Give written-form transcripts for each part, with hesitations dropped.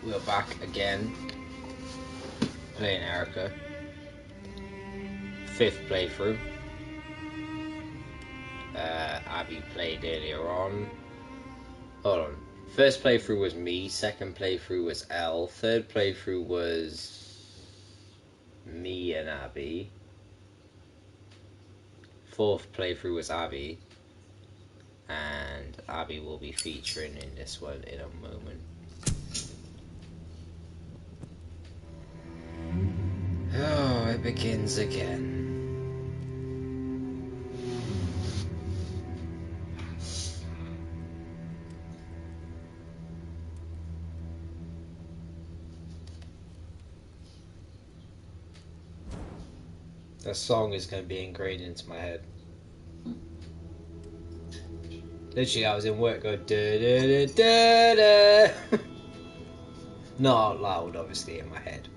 we're back again, playing Erica. 5th playthrough. Abby played earlier on. Hold on. 1st playthrough was me, 2nd playthrough was Elle, 3rd playthrough was me and Abby. 4th playthrough was Abby. And Abby will be featuring in this one in a moment. Oh, it begins again. That song is going to be ingrained into my head. Literally, I was in work going da da da da da. Not out loud, obviously, in my head.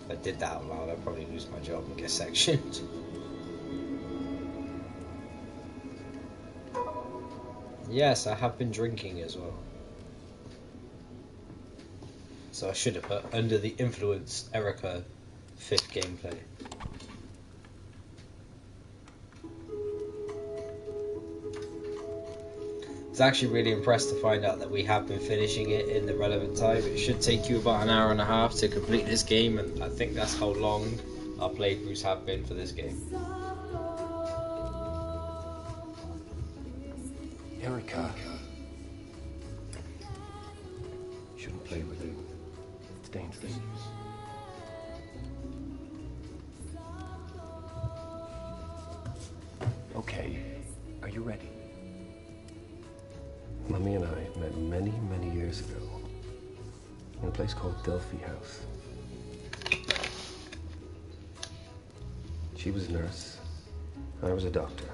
If I did that out loud, I'd probably lose my job and get sectioned. Yes, I have been drinking as well. So I should have put under the influence Erica 5th gameplay. I was actually really impressed to find out that we have been finishing it in the relevant time. It should take you about an hour and a half to complete this game, and I think that's how long our playthroughs have been for this game. Erica. You shouldn't play with it. It's dangerous. Okay, are you ready? Mummy and I met many, many years ago in a place called Delphi House. She was a nurse, I was a doctor.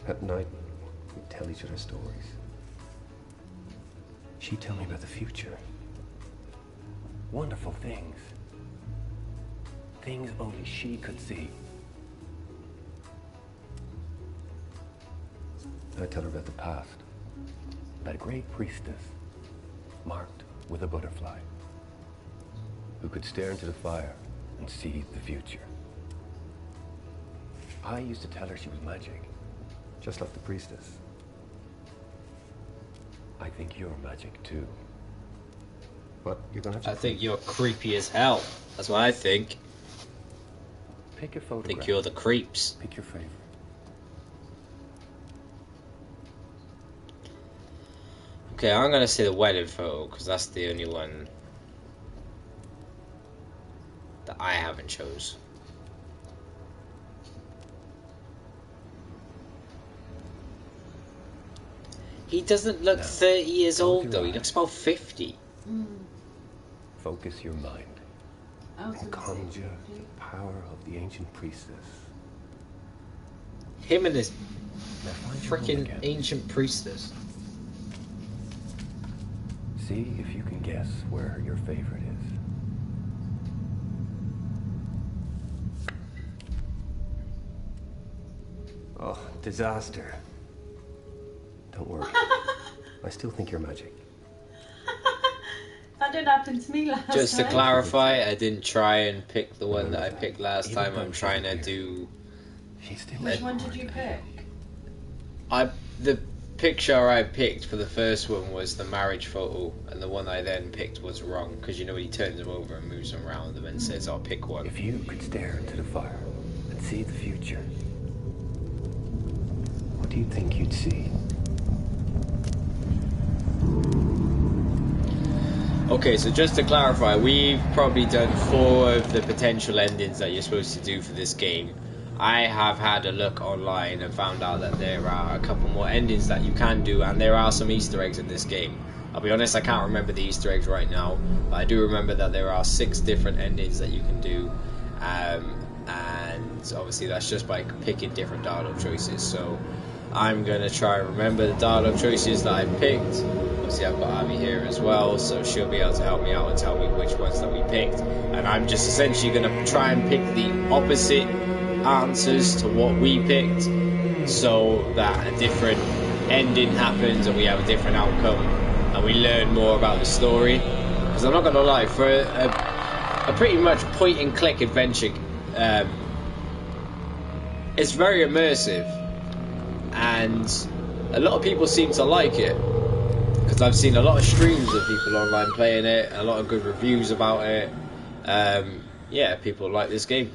At night, we'd tell each other stories. She'd tell me about the future. Wonderful things. Things only she could see. I'd tell her about the past. About a great priestess, marked with a butterfly, who could stare into the fire and see the future. I used to tell her she was magic, just like the priestess. I think you're magic too. But you're gonna have to... I think you're creepy as hell. That's what I think. Pick a photograph. I think you're the creeps. Pick your favorite. Okay, I'm gonna say the wedding photo because that's the only one that I haven't chose. He doesn't look 30 years old though. He looks about 50. Focus your mind and conjure the power of the ancient priestess. Him and his Now find your home freaking again. ancient priestess. See if you can guess where your favorite is. Oh, disaster. Don't worry. I still think you're magic. That didn't happen to me last time. Just to clarify, I didn't try and pick the one that I picked last time. I'm trying to do... Which one did you pick? The picture I picked for the first one was the marriage photo, and the one I then picked was wrong, because you know when he turns him over and moves him around and then says, I'll pick one. If you could stare into the fire and see the future, what do you think you'd see? Okay, so just to clarify, we've probably done 4 of the potential endings that you're supposed to do for this game. I have had a look online and found out that there are a couple more endings that you can do, and there are some Easter eggs in this game. I'll be honest, I can't remember the Easter eggs right now, but I do remember that there are 6 different endings that you can do, and obviously that's just by picking different dialogue choices. So I'm going to try and remember the dialogue choices that I picked. obviously I've got Abby here as well, so she'll be able to help me out and tell me which ones that we picked. And I'm just essentially going to try and pick the opposite answers to what we picked, so that a different ending happens and we have a different outcome and we learn more about the story. Because I'm not going to lie, for a pretty much point and click adventure, it's very immersive, and a lot of people seem to like it, because I've seen a lot of streams of people online playing it, a lot of good reviews about it. Yeah, people like this game.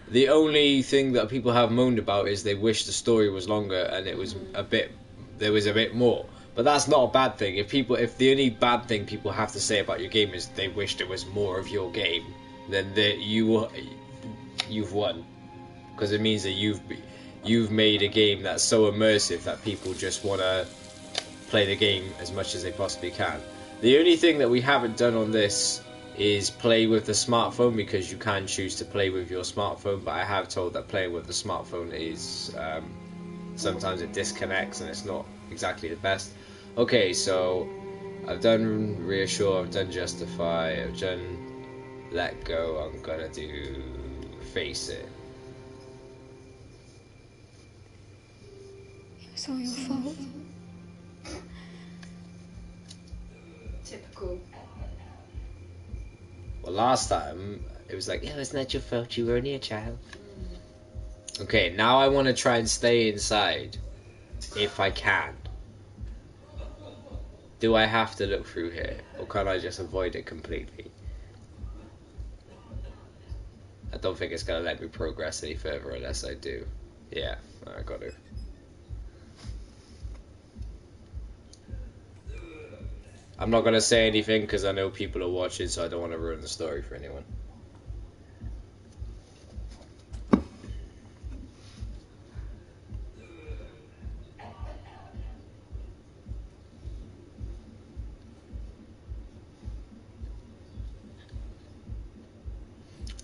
The only thing that people have moaned about is they wish the story was longer and there was a bit more. But that's not a bad thing. If the only bad thing people have to say about your game is they wish there was more of your game, then you've won, because it means that you've made a game that's so immersive that people just want to play the game as much as they possibly can. The only thing that we haven't done on this is play with the smartphone, because you can choose to play with your smartphone, but I have told that playing with the smartphone is sometimes it disconnects and it's not exactly the best. Okay, so I've done Reassure, I've done Justify, I've done Let Go, I'm gonna do Face It. It was all your fault. Typical. Well, last time it was like, yeah, it's not your fault, you were only a child. Okay, now I want to try and stay inside, if I can. Do I have to look through here, or can I just avoid it completely? I don't think it's going to let me progress any further unless I do. Yeah, I got to. I'm not going to say anything because I know people are watching, so I don't want to ruin the story for anyone.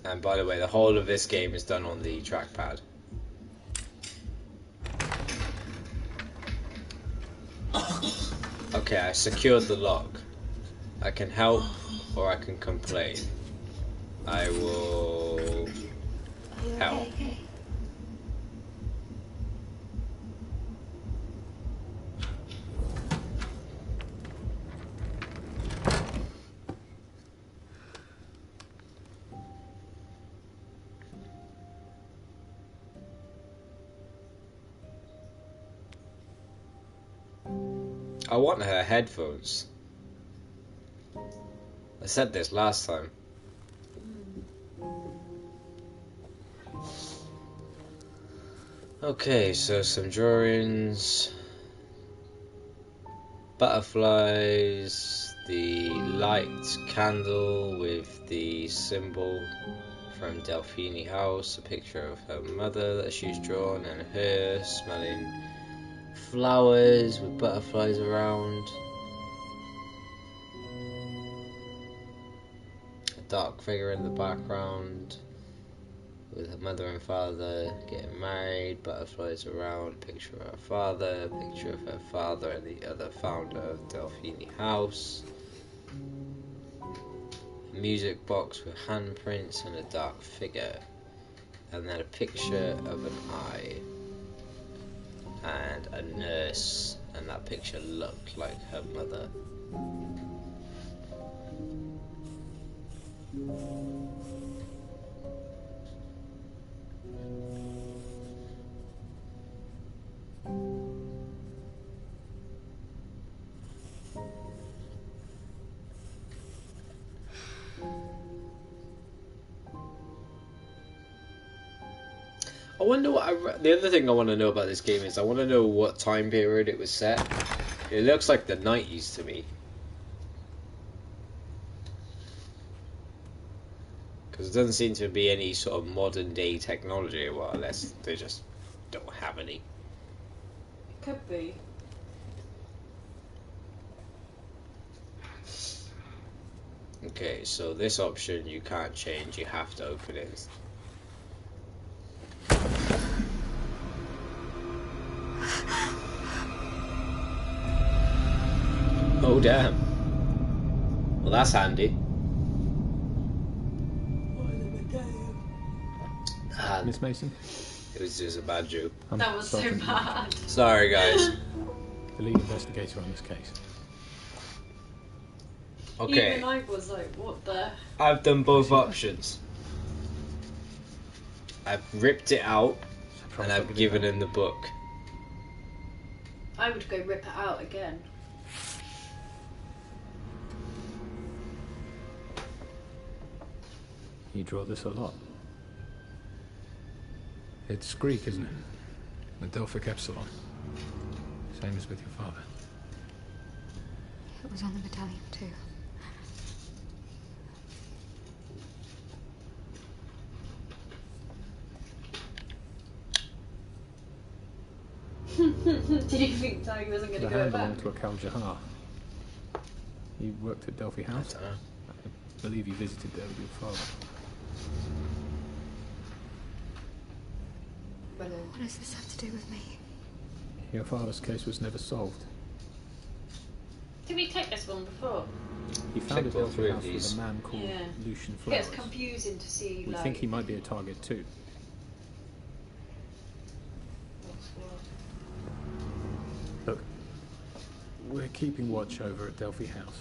And by the way, the whole of this game is done on the trackpad. Okay, I secured the lock. I can help or I can complain. I will help. I want her headphones. I said this last time. Okay, so some drawings. Butterflies. The light candle with the symbol from Delphini House. A picture of her mother that she's drawn, and her smelling flowers with butterflies around. A dark figure in the background with her mother and father getting married, butterflies around, picture of her father, picture of her father and the other founder of Delphini House. A music box with handprints and a dark figure, and then a picture of an eye and a nurse, and that picture looked like her mother. I wonder what the other thing I want to know about this game is I want to know what time period it was set. It looks like the 90s to me. Because there doesn't seem to be any sort of modern day technology, well, unless they just don't have any. It could be. Okay, so this option you can't change, you have to open it. Oh damn. Well, that's handy. Miss Mason? It was just a bad joke. That was so Sergeant bad. Sorry, guys. the lead investigator on this case. Okay, Even I was like, what the? I've done both options. I've ripped it out and I've given him the book. I would go rip it out again. You draw this a lot. It's Greek, isn't it? The Delphic Epsilon. Same as with your father. It was on the medallion too. Did you think Tony wasn't going The to go hand back? belonged to a Kal Jahar. He worked at Delphi House. I believe you visited there with your father. What does this have to do with me? Your father's case was never solved. Did we take this one before? He founded all three Delphi of House with these. a man called Yeah. Lucian It gets Flowers. confusing to see We like. think he might be a target too. what's what. Look, we're keeping watch over at Delphi House.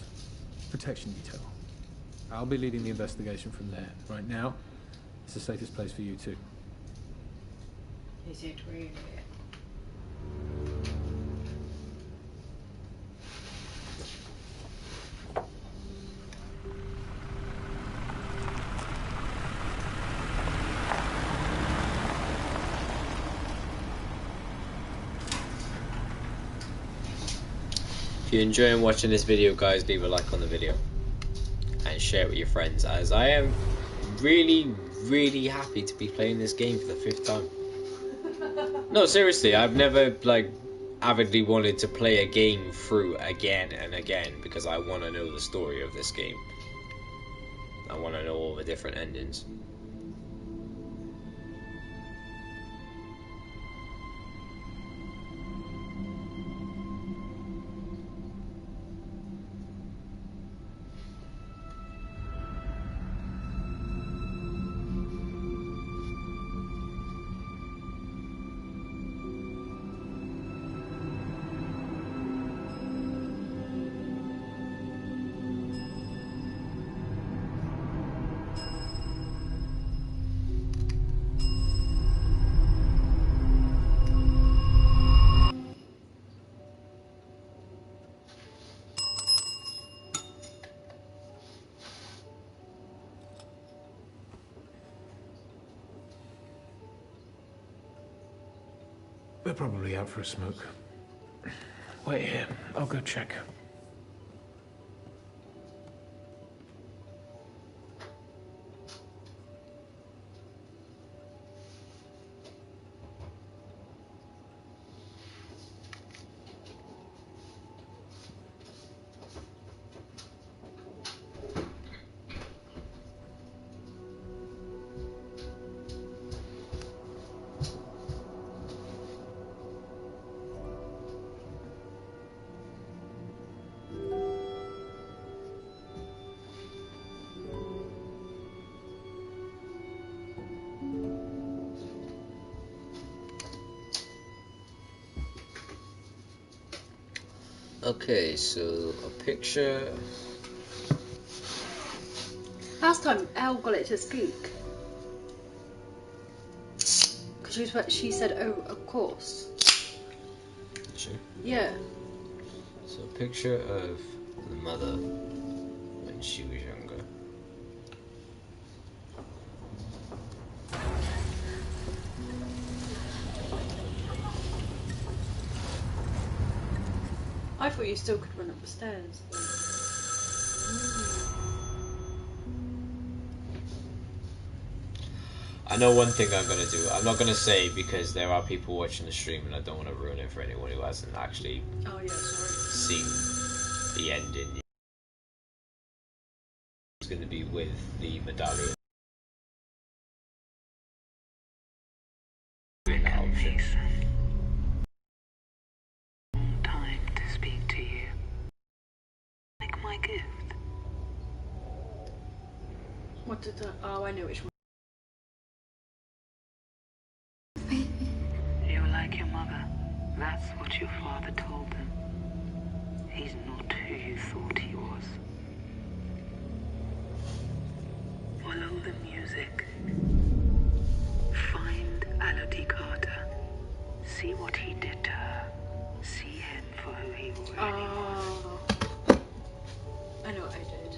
Protection detail. I'll be leading the investigation from there. Right now, it's the safest place for you too. Is it really? If you're enjoying watching this video, guys, leave a like on the video and share it with your friends, as I am really happy to be playing this game for the 5th time. No, seriously, I've never like avidly wanted to play a game through again and again because I want to know the story of this game. I want to know all the different endings. They're probably out for a smoke. Wait here. I'll go check. Okay, so a picture. Last time Elle got it to speak. Because she said, oh, of course. Yeah. So a picture of the mother when she was younger. I thought you still could run up the stairs. I know one thing I'm gonna do. I'm not gonna say because there are people watching the stream and I don't want to ruin it for anyone who hasn't actually Oh yeah, sorry. seen the ending. It's gonna be with the medallion. Option. my gift? What did that? Oh, I know which one. You're like your mother. That's what your father told them. He's not who you thought he was. Follow the music. Find Elodie Carter. See what he did to her. See him for who he really was. Oh. I know what I did.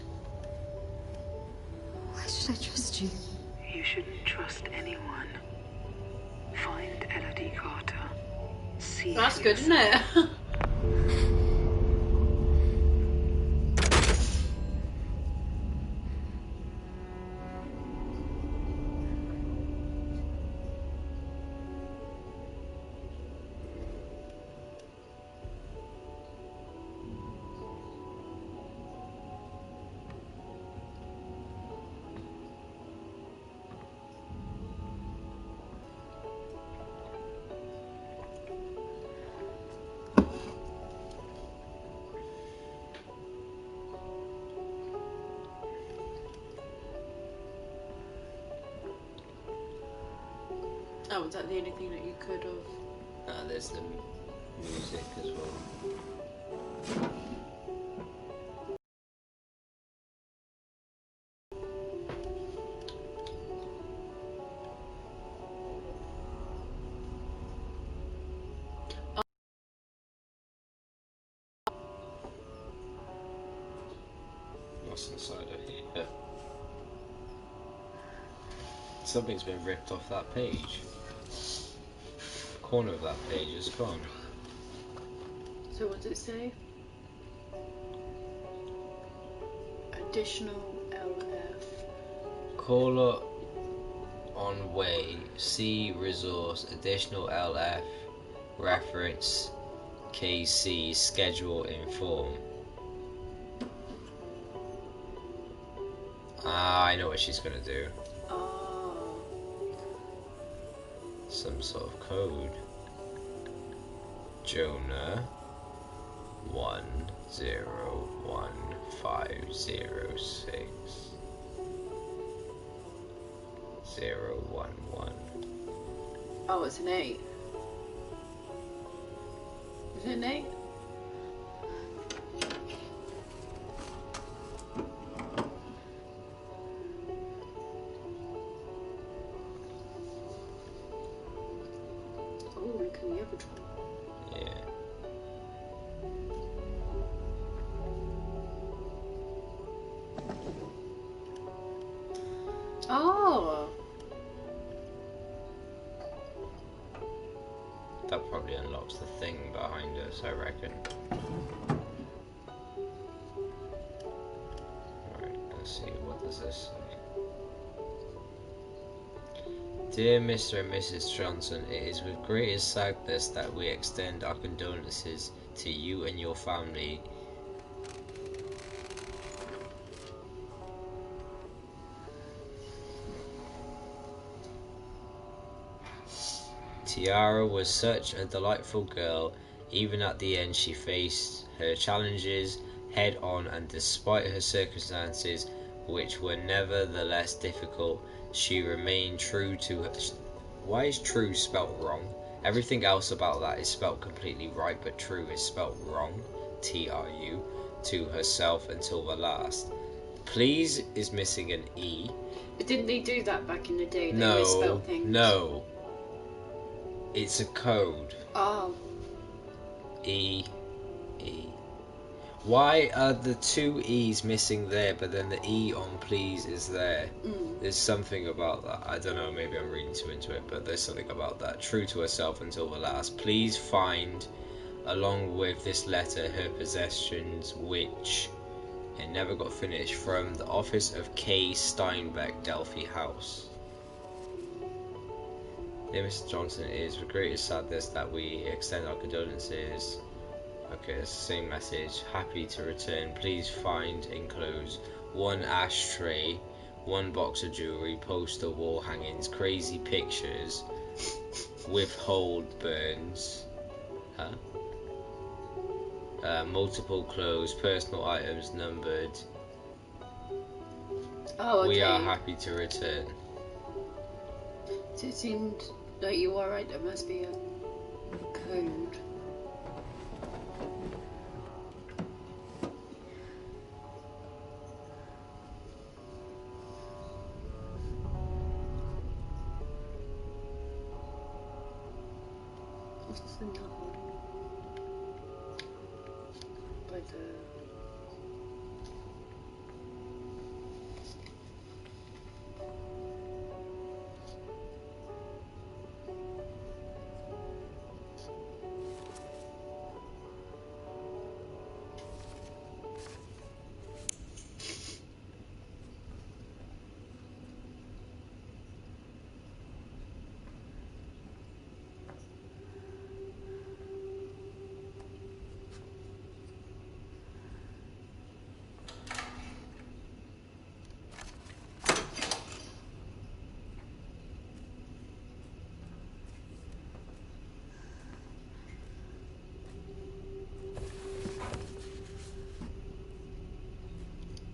Why should I trust you? You shouldn't trust anyone. Find Elodie Carter. See That's for good, isn't it? Oh, was that the only thing that you could have? There's the music as well. What's inside of here? Something's been ripped off that page. The corner of that page is gone. So what does it say? Additional LF. Caller on way. See resource. Additional LF. Reference. KC. Schedule inform. Ah, I know what she's gonna do. Oh. Some sort of code. Jonah 101506 011. Oh, it's an 8. Is it an 8? Oh, look in the other drawer. Yeah. Oh. That probably unlocks the thing behind us, I reckon. Right, let's see, what does this say? Dear Mr. and Mrs. Johnson, it is with greatest sadness that we extend our condolences to you and your family. Tiara was such a delightful girl. Even at the end, she faced her challenges head on, and despite her circumstances, which were nevertheless difficult, she remained true to her. Why is true spelt wrong? Everything else about that is spelt completely right, but true is spelt wrong. TRU. To herself until the last. Please is missing an E. But didn't they do that back in the day? They No, misspelled things. no. It's a code. Oh. E. Why are the two E's missing there, but then the E on please is there? There's something about that. I don't know, maybe I'm reading too into it, but there's something about that. True to herself until the last. Please find, along with this letter, her possessions, which it never got finished, from the office of K. Steinbeck, Delphi House. Dear Mr. Johnson, it is with greatest sadness that we extend our condolences. Okay, it's the same message. Happy to return. Please find enclosed 1 ashtray, 1 box of jewelry, poster, wall hangings, crazy pictures, withhold burns. Huh? multiple clothes, personal items numbered. Oh, okay. We are happy to return. So it seemed like you are right, there must be a code. What's the nod? By the...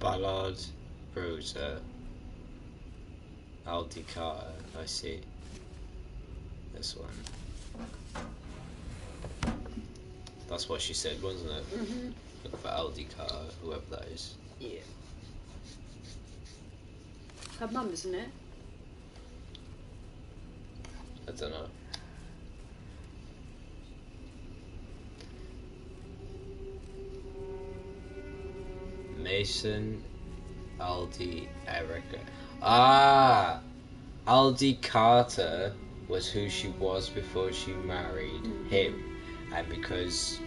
Ballard, Rosa, Aldi Carter, I see. This one. That's what she said, wasn't it? Mm-hmm. Look for Aldi Carter, whoever that is. Yeah. Her mum, isn't it? I don't know. Mason, Aldi, Erica. Ah! Aldi Carter was who she was before she married him. And because,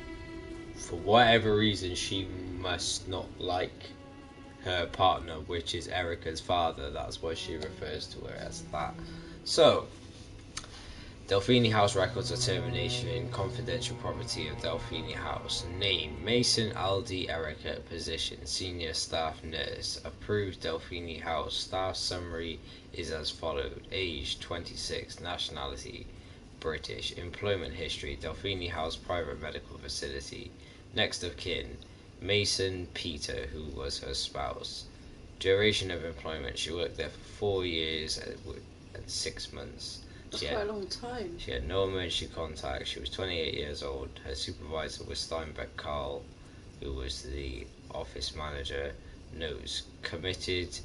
for whatever reason, she must not like her partner, which is Erica's father, that's why she refers to her as that. So, Delphini House records of termination in confidential property of Delphini House. Name: Mason Aldi Erica. Position: senior staff nurse. Approved Delphini House. Staff summary is as followed: age 26, nationality British, employment history Delphini House private medical facility. Next of kin: Mason Peter, who was her spouse. Duration of employment: she worked there for 4 years and 6 months. That's quite a long time. She had no emergency contact. She was 28 years old. Her supervisor was Steinbeck Carl, who was the office manager. Notes: committed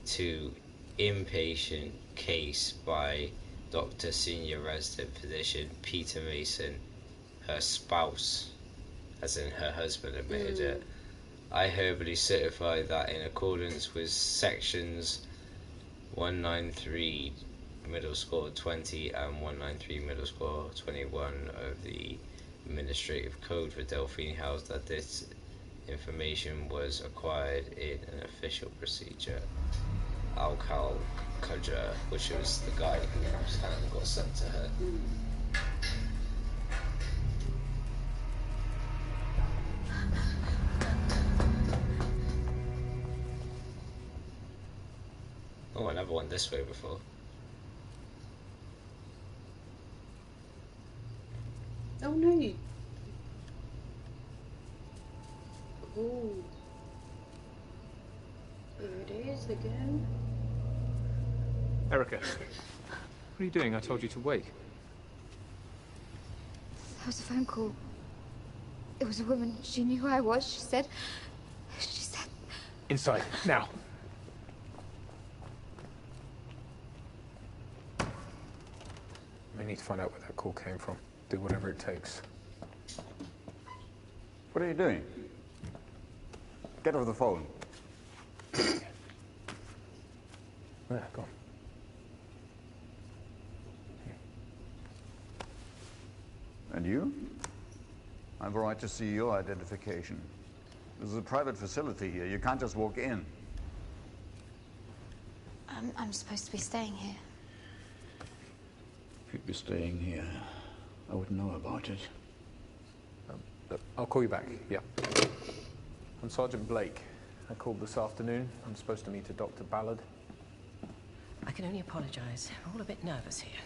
to inpatient case by Dr. Senior Resident Physician Peter Mason. Her spouse, as in her husband, admitted it. I hereby certify that in accordance with sections 193 middle score 20 and 193 middle score 21 of the Administrative Code for Delphini House, that this information was acquired in an official procedure. Alcal Kudra, which was the guy whose hand got sent to her. Oh, I never went this way before. Oh no. Ooh. There it is again. Erica, what are you doing? I told you to wait. There was a phone call. It was a woman. She knew who I was. She said... Inside, now. We need to find out where that call came from. Do whatever it takes. What are you doing? Get off the phone. There, go on. And you? I have a right to see your identification. This is a private facility here. You can't just walk in. I'm supposed to be staying here. If you'd be staying here, I wouldn't know about it. Look, I'll call you back, yeah. I'm Sergeant Blake. I called this afternoon. I'm supposed to meet a Dr. Ballard. I can only apologise. We're all a bit nervous here.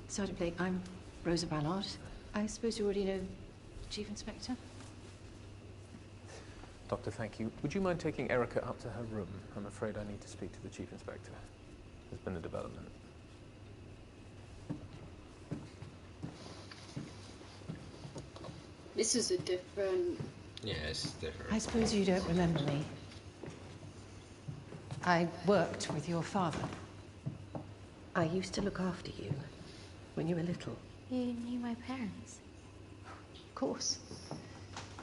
Sergeant Blake, I'm Rosa Ballard. I suppose you already know Chief Inspector? Doctor, thank you. Would you mind taking Erica up to her room? I'm afraid I need to speak to the Chief Inspector. There's been a development. This is a different... Yeah, it's different. I suppose you don't remember me. I worked with your father. I used to look after you when you were little. You knew my parents. Of course.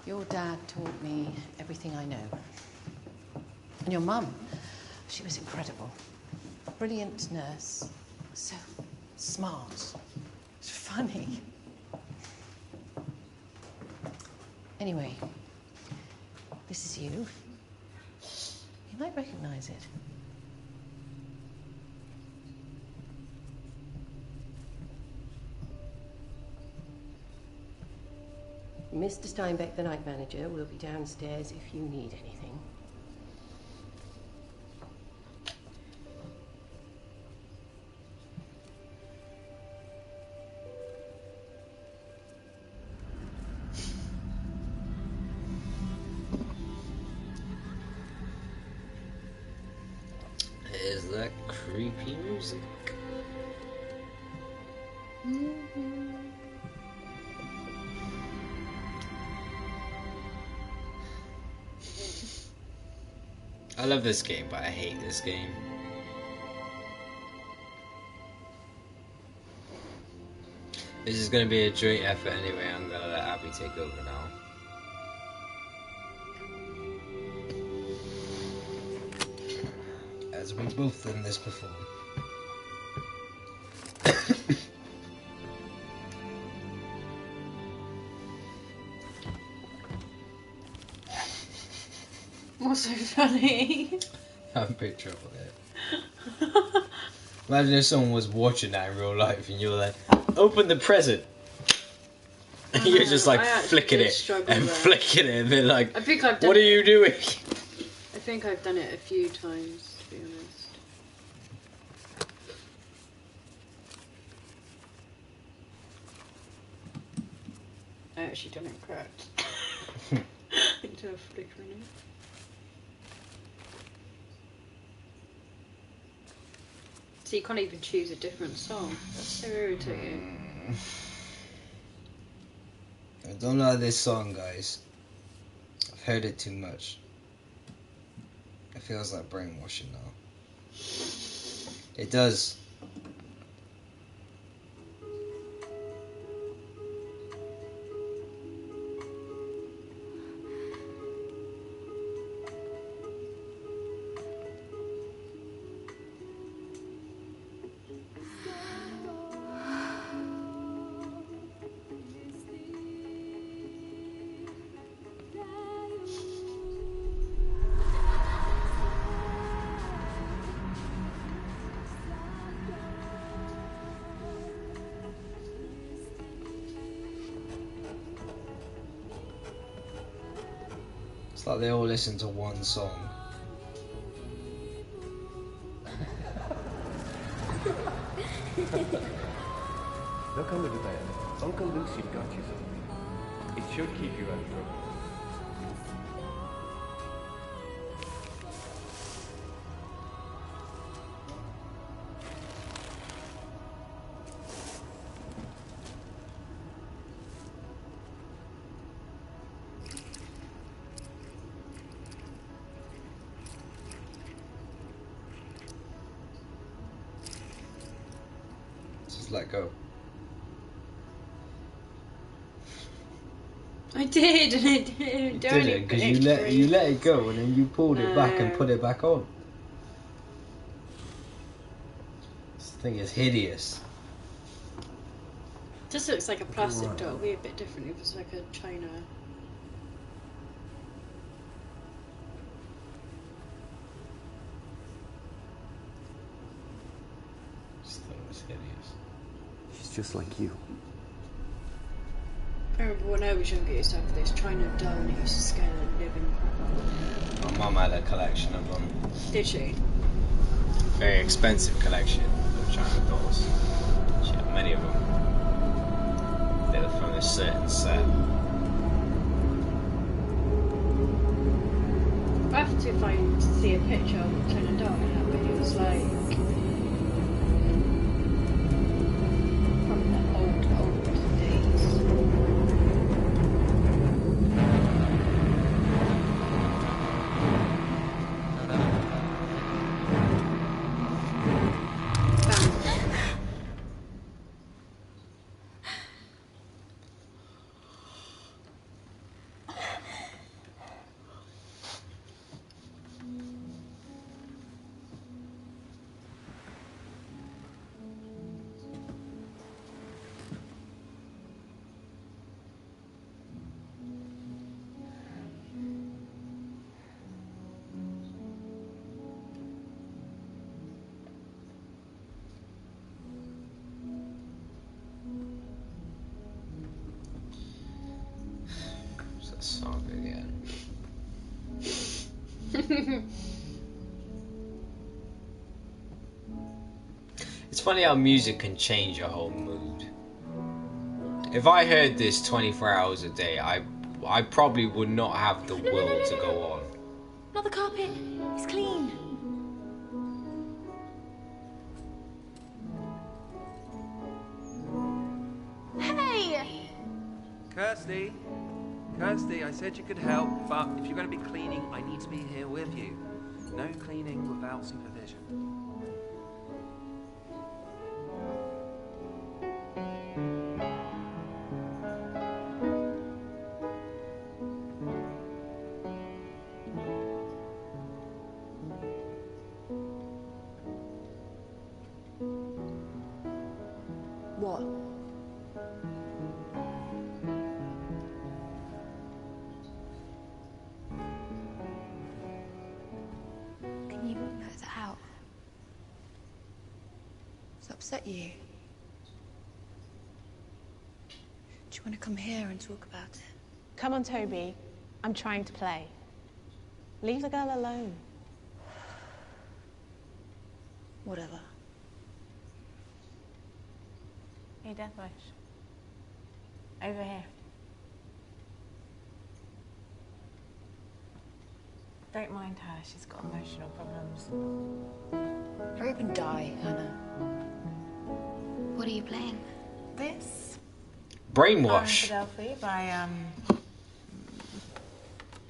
Your dad taught me everything I know. And your mum, she was incredible. Brilliant nurse. So smart. Funny. Anyway, this is you. You might recognize it. Mr. Steinbeck, the night manager, will be downstairs if you need anything. Is that creepy music? I love this game, but I hate this game. This is going to be a joint effort anyway. I'm going to let Abby take over now. As we've both done this before. What's so funny? I'm in big trouble there. Imagine if someone was watching that in real life and you're like, open the present. And you're just like flicking it and flicking it and they're like, I think I've done what are you doing? I think I've done it a few times, to be honest. I actually done it correct. Into a flickering it. So you can't even choose a different song. That's so irritating. I don't like this song, guys. I've heard it too much. It feels like brainwashing now. It does. It's like they all listen to one song. Look under the bed. Uncle Lucy got you something. It should keep you out of trouble. Just let go. I did, and it didn't do Did it? Because you let it go and then you pulled it back and put it back on. This thing is hideous. Just looks like a plastic doll. It'd be a bit different if it was like a China. This thing was hideous. She's just like you. I remember when I was younger, I used to have this China doll and it used to scare the living crap out of me. My mum had a collection of them. Did she? Very expensive collection of China dolls. She had many of them. They were from a certain set. if I see a picture of Lieutenant Darknap, but he was like from the old days. Song again. It's funny how music can change your whole mood. If I heard this 24 hours a day, I probably would not have the will to go on. Not the carpet. It's clean. Hey! Kirsty, I said you could help, but if you're going to be cleaning, I need to be here with you. No cleaning without supervision. What? Can you let that out? Does it upset you? Do you want to come here and talk about it? Come on, Toby. I'm trying to play. Leave the girl alone. Whatever. Hey, Deathwish. Over here. Don't mind her, she's got emotional problems. Hurry up and die, Hannah. What are you playing? This? Brainwash. Delphi by,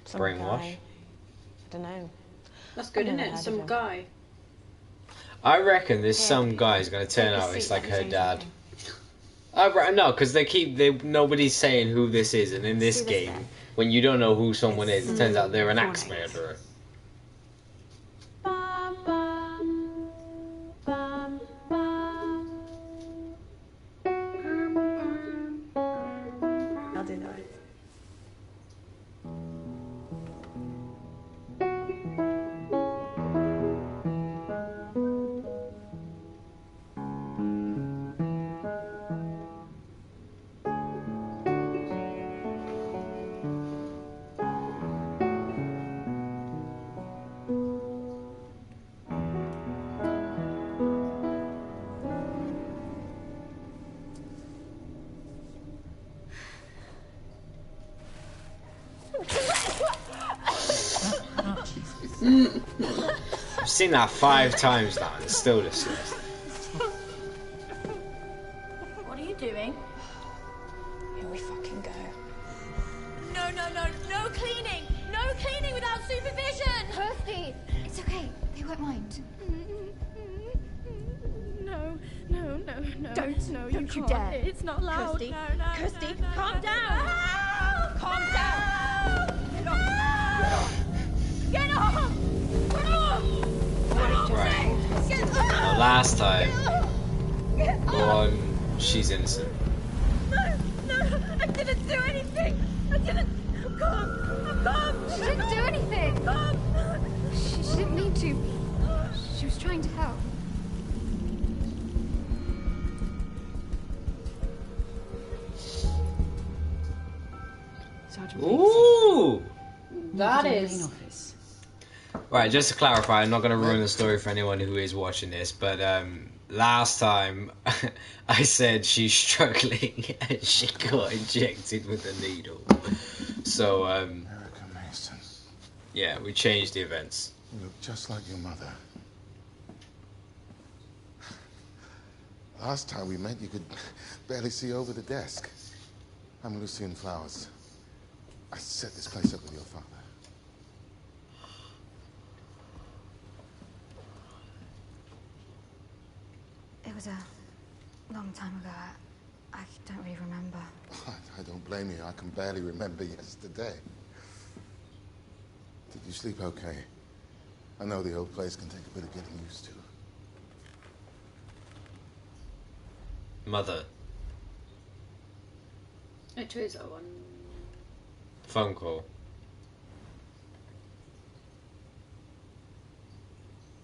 some Brainwash? guy. I don't know. That's good, I've isn't never it? heard of Some him. guy. I reckon this Here. some guy's gonna turn Take a out it's seat, like let me her say dad. something. No, because nobody's saying who this is, and in this See this game, bit? when you don't know who someone is, it turns out they're an Four axe notes. murderer. Bum, bum, bum, bum. I'll do that. I've seen that 5 times now, and it's still distressed. What are you doing? Here we fucking go. No cleaning! No cleaning without supervision! Kirsty! It's okay. They won't mind. No. Don't. No, you Don't you can't. dare. It's not loud. Kirsty. No. Kirsty, no, calm down. Help! Calm down. Get off! Get off! Right. Get off! Now, last time, Get go off! on, she's innocent. No, I didn't do anything. I didn't. I'm calm. She didn't do anything. Calm. She didn't mean to. She was trying to help. Sergeant Ooh! That Main is. office. Right, just to clarify, I'm not going to ruin the story for anyone who is watching this, but last time I said she's struggling and she got injected with a needle. So, Erica Mason. Yeah, we changed the events. You look just like your mother. Last time we met, you could barely see over the desk. I'm Lucien Flowers. I set this place up with your father. It was a long time ago. I don't really remember. I don't blame you. I can barely remember yesterday. Did you sleep okay? I know the old place can take a bit of getting used to. Mother. It is that one. Phone call.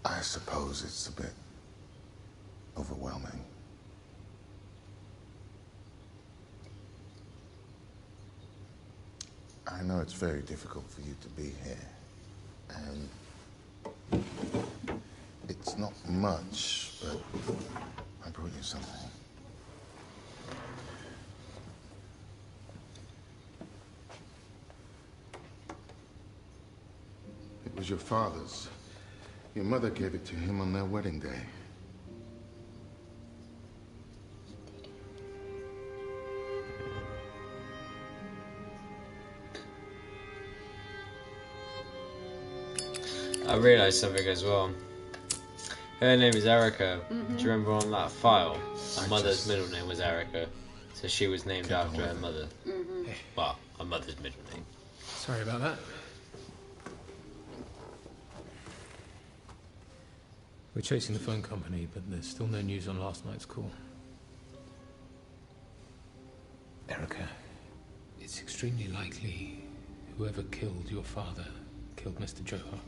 I suppose it's a bit overwhelming. I know it's very difficult for you to be here, and it's not much, but I brought you something. It was your father's. Your mother gave it to him on their wedding day. I realised something as well. Her name is Erica. Mm-hmm. Do you remember on that file? Her mother's middle name was Erica. So she was named after her mother. Mm-hmm. Well, her mother's middle name. Sorry about that. We're chasing the phone company, but there's still no news on last night's call. Erica, it's extremely likely whoever killed your father killed Mr. Johar.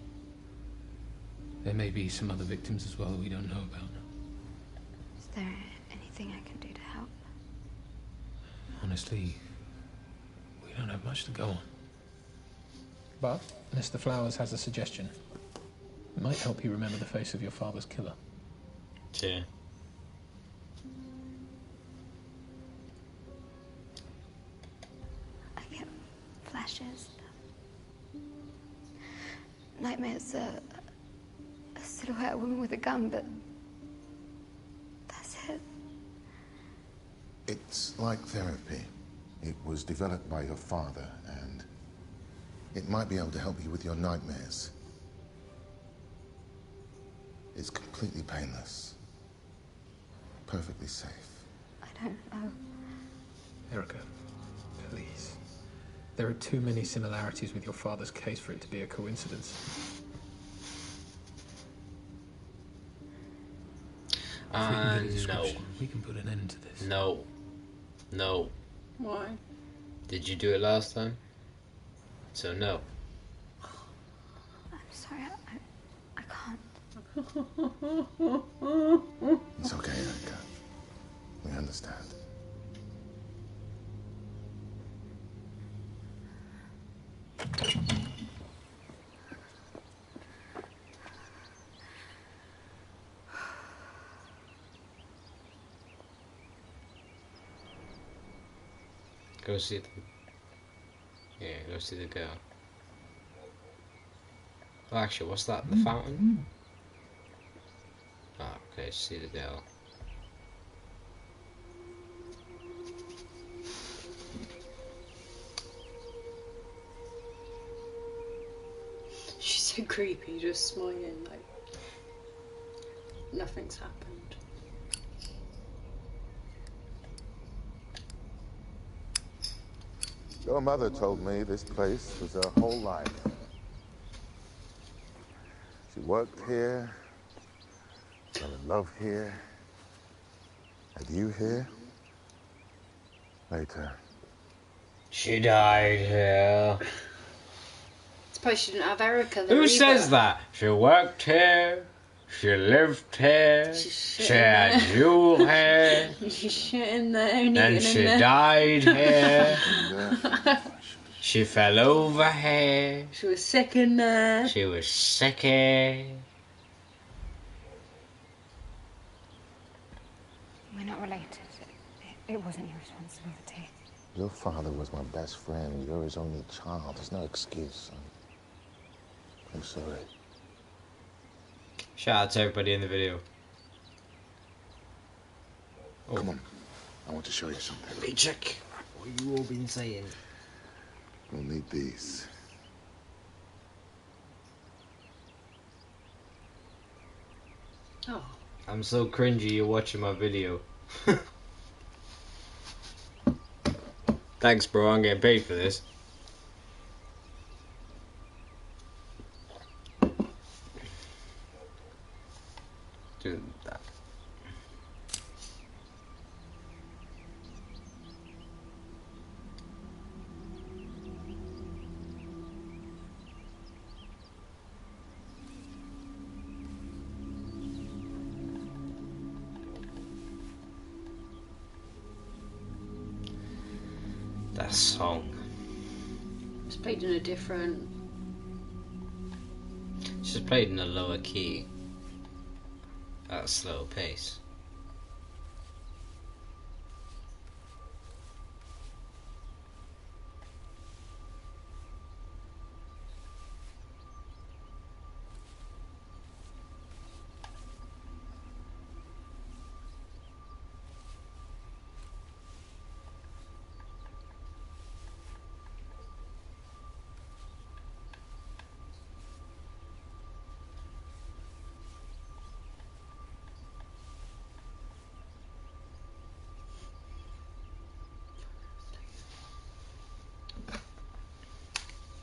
There may be some other victims as well that we don't know about. Is there anything I can do to help? Honestly, we don't have much to go on. But Mr. Flowers has a suggestion. It might help you remember the face of your father's killer. Yeah. I get flashes. Nightmares, a silhouette woman with a gun, but that's it. It's like therapy. It was developed by your father, and it might be able to help you with your nightmares. It's completely painless. Perfectly safe. I don't know. Erica, please. There are too many similarities with your father's case for it to be a coincidence. If we can get a description, we can put an end to this. No. No. Why? Did you do it last time? So no. I'm sorry, I can't. It's okay, Erica. We understand. Go see the... Yeah, go see the girl. Well, actually, what's that? The fountain? Ah, okay, see the girl. She's so creepy, just smiling like nothing's happened. Your mother told me this place was her whole life. She worked here, fell in love here, had you here. Later. She died here. Suppose she didn't have Erica there Who either. says that? She worked here. She lived here. She had you here. She's shitting there and And eating she in there. died here. She fell over here. She was sick in there. She was sick here. We're not related. It wasn't your responsibility. Your father was my best friend. You're his only child. There's no excuse, son. I'm sorry. Shout out to everybody in the video. Oh. Come on. I want to show you something. Let me check what you all been saying. We'll need these. Oh. I'm so cringy you're watching my video. Thanks, bro. I'm getting paid for this. Dude, that. That song. It's played in a different. It's just played in a lower key. At a slower pace.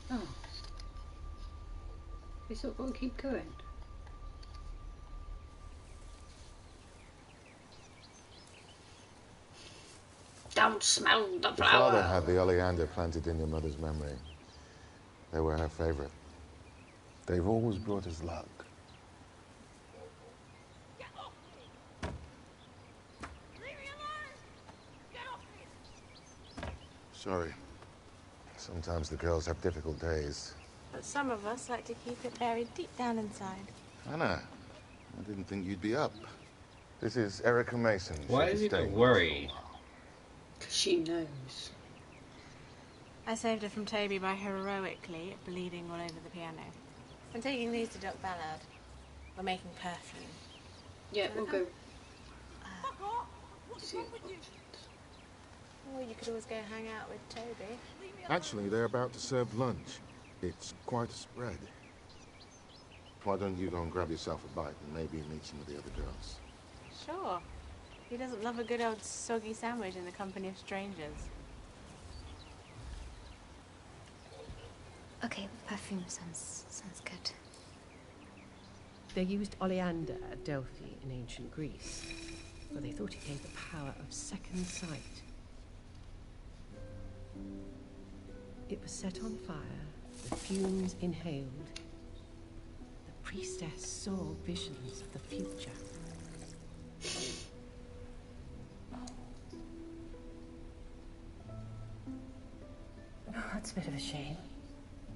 Oh. We still got to keep going. Don't smell the Your flower. father had the oleander planted in your mother's memory. They were her favorite. They've always brought us luck. Sorry. Sometimes the girls have difficult days. But some of us like to keep it buried deep down inside. Anna, I didn't think you'd be up. This is Erica Mason. Why is he not worried? Because she knows. I saved her from Toby by heroically bleeding all over the piano. I'm taking these to Doc Ballard. We're making perfume. Yeah, we'll go. Or you could always go hang out with Toby. Actually, they're about to serve lunch. It's quite a spread. Why don't you go and grab yourself a bite and maybe meet some of the other girls? Sure. Who doesn't love a good old soggy sandwich in the company of strangers? Okay, perfume sounds good. They used oleander at Delphi in ancient Greece, where they thought it gave the power of second sight. It was set on fire, the fumes inhaled. The priestess saw visions of the future. Oh, that's a bit of a shame.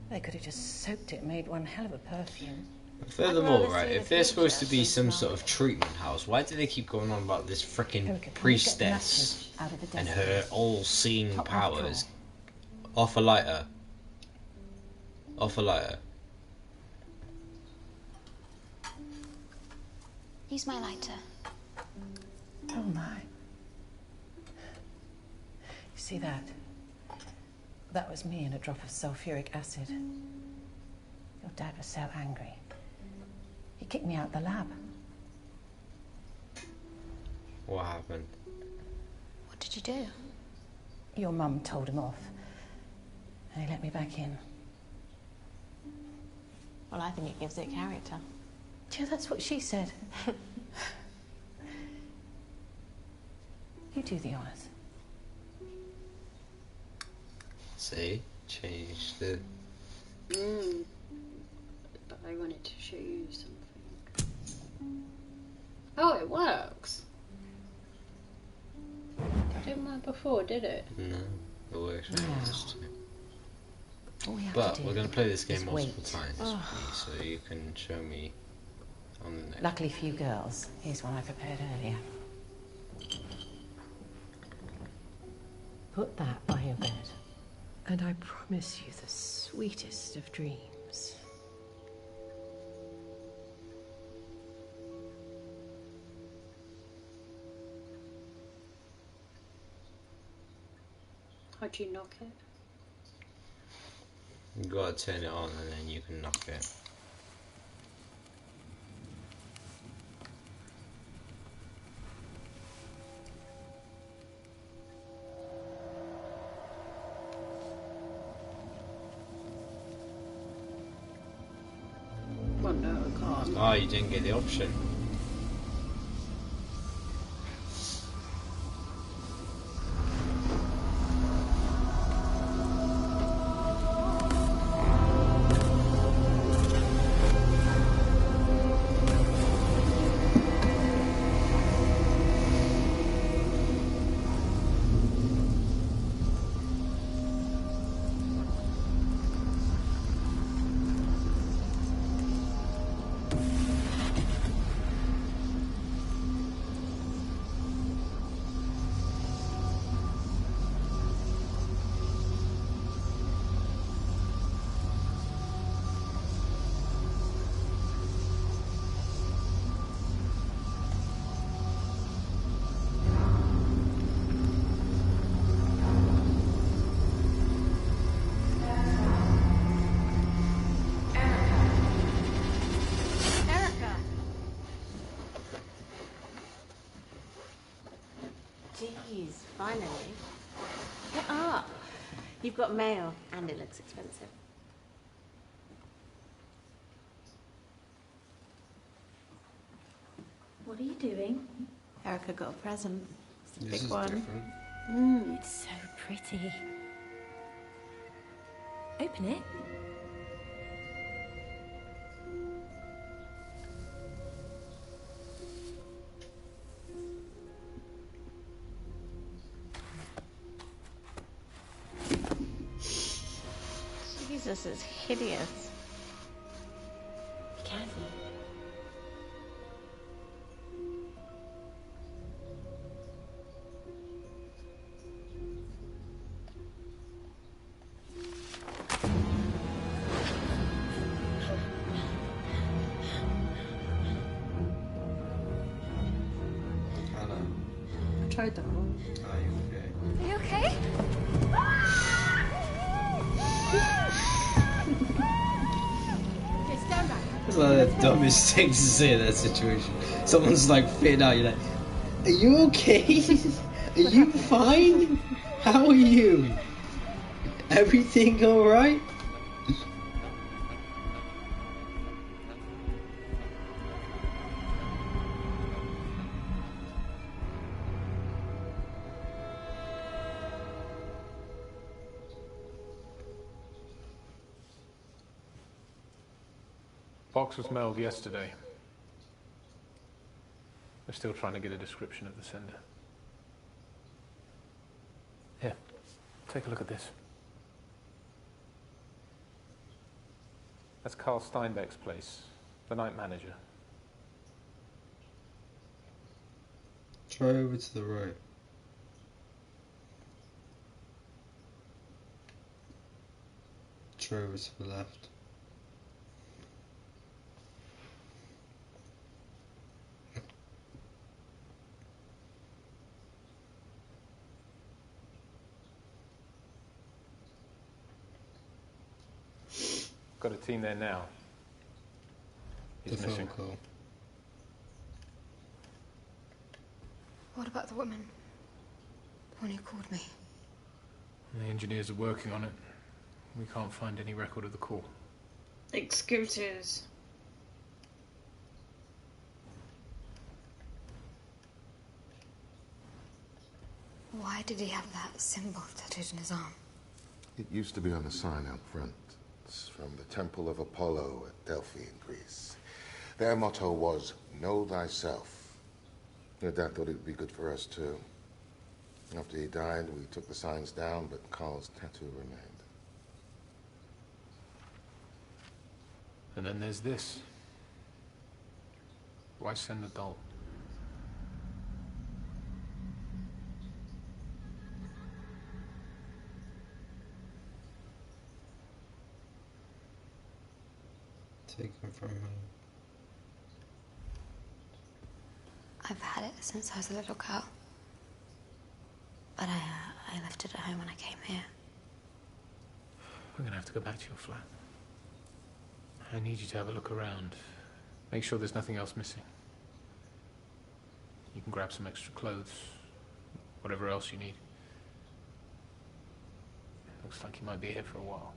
They could have just soaked it and made one hell of a perfume. Furthermore, right, if they're supposed to be some sort of treatment house, why do they keep going on about this frickin' priestess and her all-seeing powers? Off a lighter. Off a lighter. Use my lighter. Oh my. You see that? That was me in a drop of sulfuric acid. Your dad was so angry. He kicked me out the lab. What happened? What did you do? Your mum told him off. And he let me back in. Well, I think it gives it character. Yeah, that's what she said. You do the honours. See? Changed the... But I wanted to show you something. Oh, it works. It didn't work before, did it? No, it works this time. But we're going to play this game multiple times, so you can show me on the next. Luckily for you girls, here's one I prepared earlier. Put that by your bed, and I promise you the sweetest of dreams. How'd you knock it? You gotta turn it on and then you can knock it. Well, no, I can't. Oh, you didn't get the option. Jeez, finally. Get up. You've got mail, and it looks expensive. What are you doing? Erica got a present. It's a This big is one. different. It's so pretty. Open it. Jesus, it's hideous. Be careful. Anna, I tried that one. are you okay? Are you okay? Okay, stand back. That's one of the dumbest things to say in that situation. Someone's like fitting out, you're like, are you okay? Are you fine? How are you? Everything alright? Box was mailed yesterday. We're still trying to get a description of the sender. Here, take a look at this. That's Carl Steinbeck's place, the night manager. Try over to the right. Try over to the left. Got a team there now. He's The missing. phone call. What about the woman? The one who called me? The engineers are working on it. We can't find any record of the call. Excuses. Why did he have that symbol tattooed on his arm? It used to be on the sign out front. It's from the Temple of Apollo at Delphi in Greece. Their motto was, know thyself. Your dad thought it would be good for us too. After he died, we took the signs down, but Carl's tattoo remained. And then there's this. Why send the doll? Taken from him. I've had it since I was a little girl. But I left it at home when I came here. We're gonna have to go back to your flat. I need you to have a look around. Make sure there's nothing else missing. You can grab some extra clothes, whatever else you need. Looks like you might be here for a while.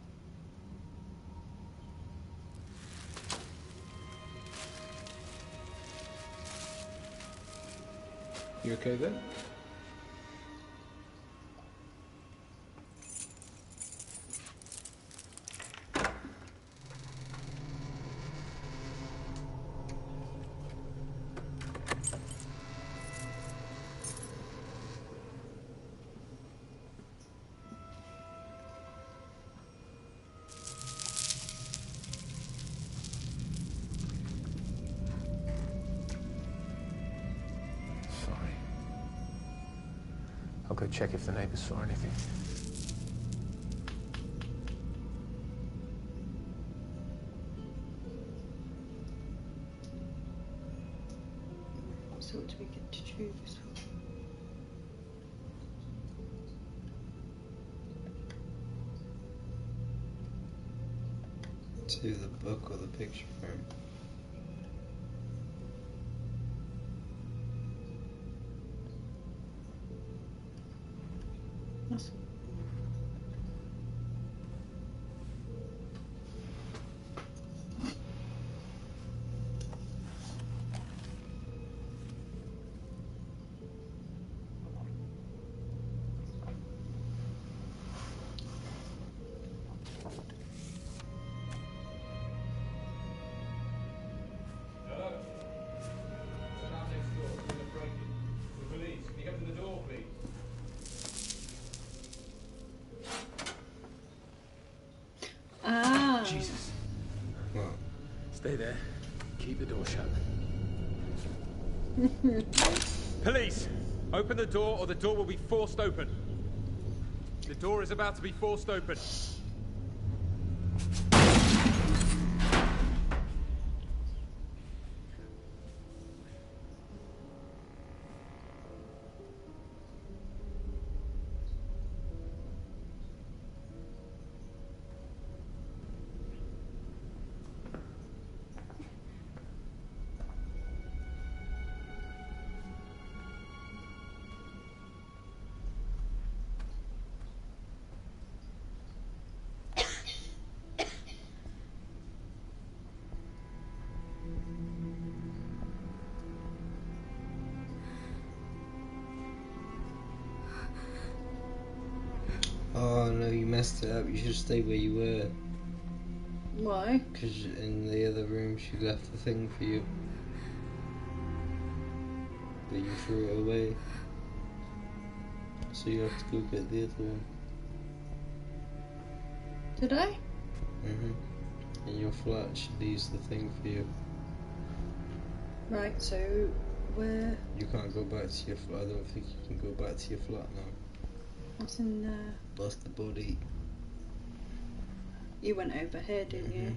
You okay then? I'll go check if the neighbors saw anything. So what do we get to choose for? To the book or the picture frame? Awesome. Jesus. What? Stay there. Keep the door shut. Police! Open the door or the door will be forced open. The door is about to be forced open. Oh no, you messed it up. You should stay where you were. Why? Because in the other room she left the thing for you. But you threw it away. So you have to go get the other one. Did I? In your flat she leaves the thing for you. Right, so where? You can't go back to your flat. I don't think you can go back to your flat now. What's in there? Lost the body. You went over here, didn't you?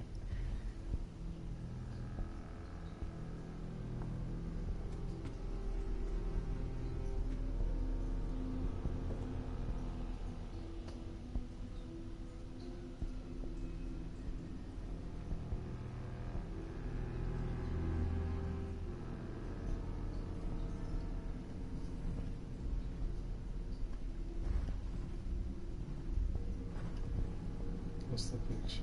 What's the picture?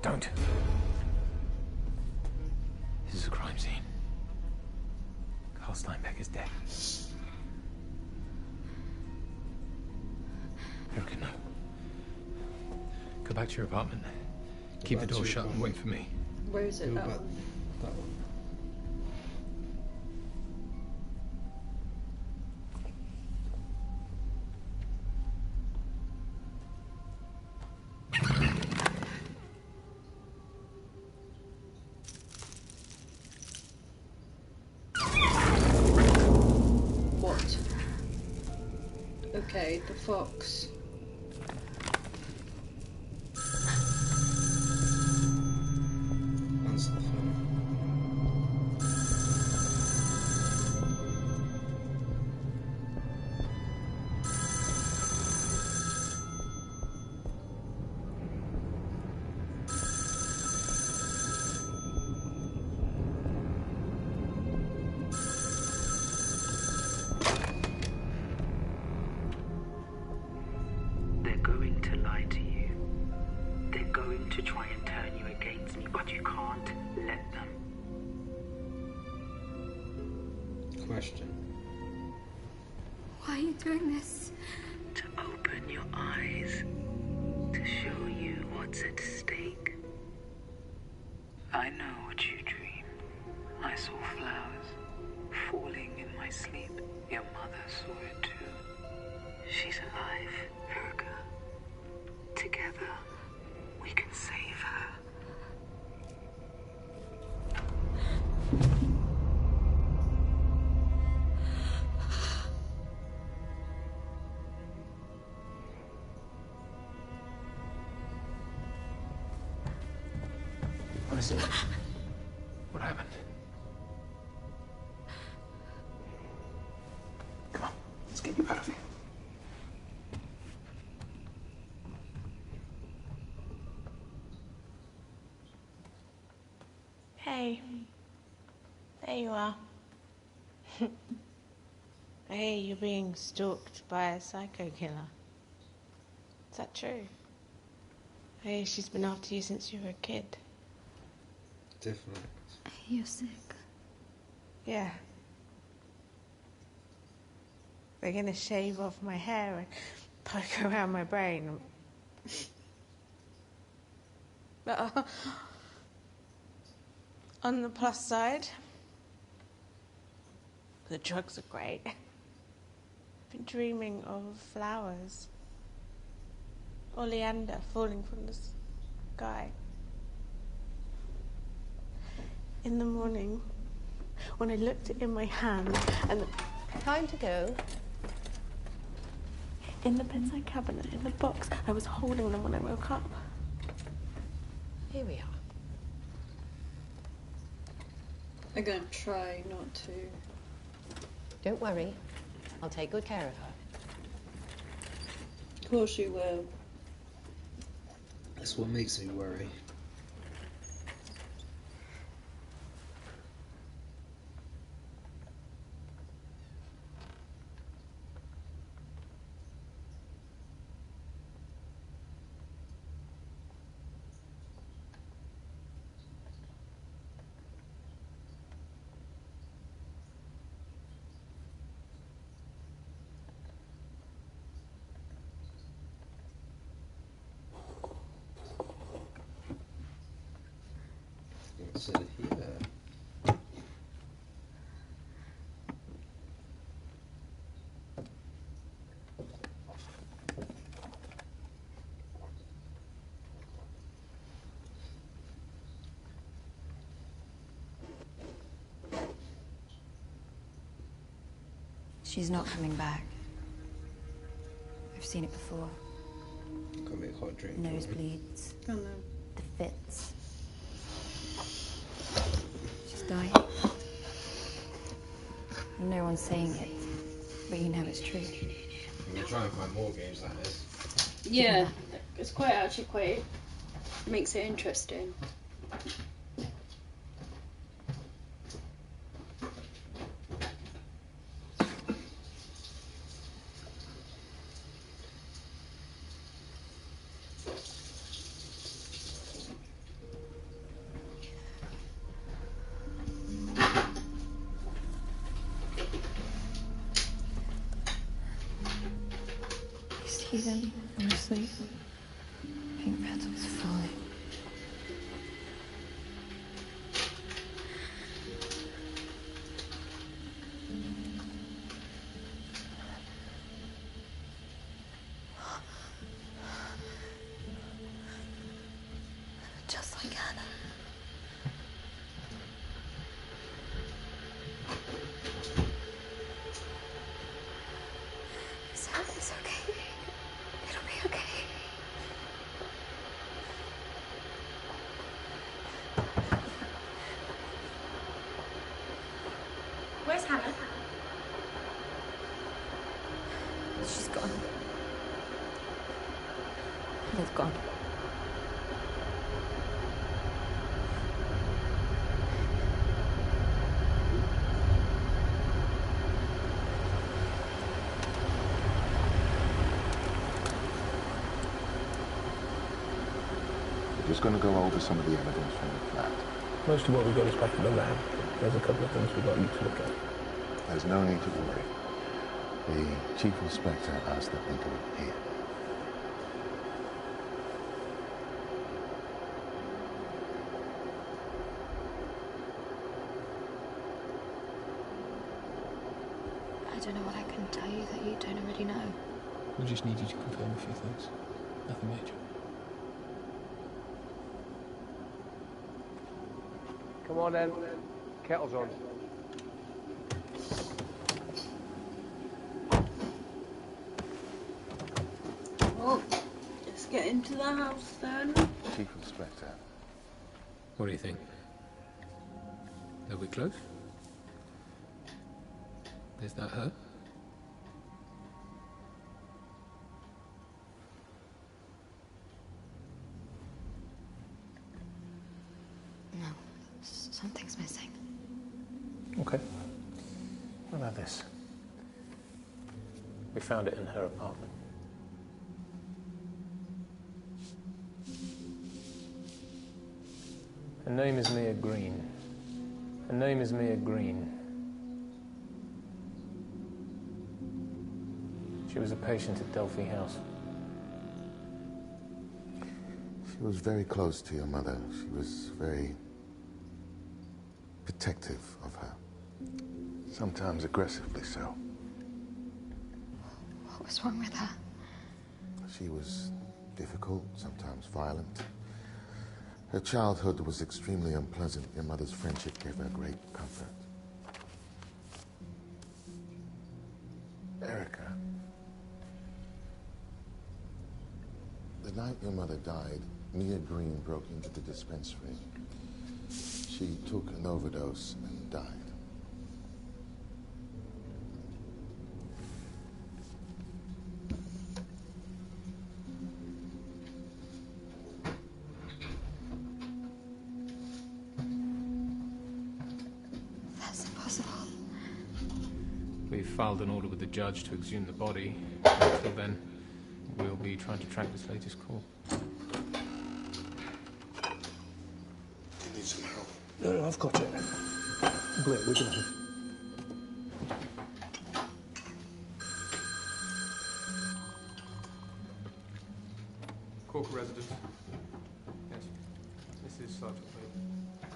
Don't. This is a crime scene. Carl Steinbeck is dead. Erica, no. Go back to your apartment. Keep the door shut and wait for me. Where is it? Go That back. one? That one. What? Okay, the fox. Answer the phone. They're going to lie to you. They're going to try and turn you against me, but you can't let them. Question. Why are you doing this? To open your eyes, to show you what's at stake. I know what you dream. I saw flowers falling in my sleep. Your mother saw it too. She's alive, Erica. Together, we can save her. What is it? What happened? Come on, let's get you out of here. Hey. There you are. I hear you're being stalked by a psycho killer. Is that true? I hear she's been after you since you were a kid. Definitely. You're sick. Yeah. They're gonna shave off my hair and poke around my brain. But on the plus side, the drugs are great. I've been dreaming of flowers. Oleander falling from the sky. In the morning, when I looked in my hand and the... Time to go. In the bedside cabinet, in the box, I was holding them when I woke up. Here we are. I'm going to try not to. Don't worry. I'll take good care of her. Of course you will. That's what makes me worry. What's in here? She's not coming back. I've seen it before. Got me a hot drink. Nosebleeds. Oh no. The fits. She's dying. And no one's saying it, but you know it's true. I'm gonna try and find more games like this. Yeah, it's quite makes it interesting. You see them in your sleep? Pink petals falling. Just like Hannah. Is She's gone. They've gone. We're just going to go over some of the evidence from the flat. Most of what we've got is back in the lab. There's a couple of things we've got you to look at. There's no need to worry. The Chief Inspector asked that we do it here. I don't know what I can tell you that you don't already know. We just need you to confirm a few things. Nothing major. Come on then. Kettle's on. Oh, let's get into the house then. Chief Inspector. What do you think? Are we close? Is that her? No. Something's missing. Okay. What about this? We found it in her apartment. Her name is Mia Green. Her name is Mia Green. She was a patient at Delphi House. She was very close to your mother. She was very protective of her. Sometimes aggressively so. What was wrong with her? She was difficult, sometimes violent. Her childhood was extremely unpleasant. Your mother's friendship gave her great comfort. Erica. The night your mother died, Mia Green broke into the dispensary. She took an overdose and died. That's impossible. We've filed an order with the judge to exhume the body. Until then, we'll be trying to track this latest call. You need some help? No, I've got it. Great, we're done. Corker residence. Yes. This is Sergeant Lee.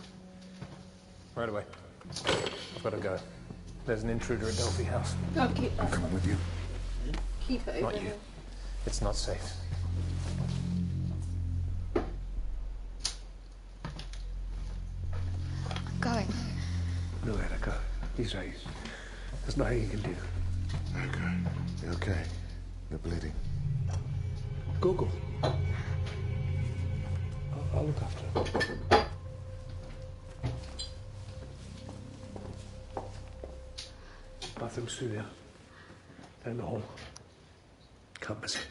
Right away. I've got to go. There's an intruder at Delphi House. I'll keep that. Coming with you. Keep it over Not you. here. It's not safe. I'm going. No, Erica. He's right. There's nothing you can do. Erica, you're okay. You're bleeding. Go. I'll look after him. Bathroom's through there. Down the hall. Can't miss it.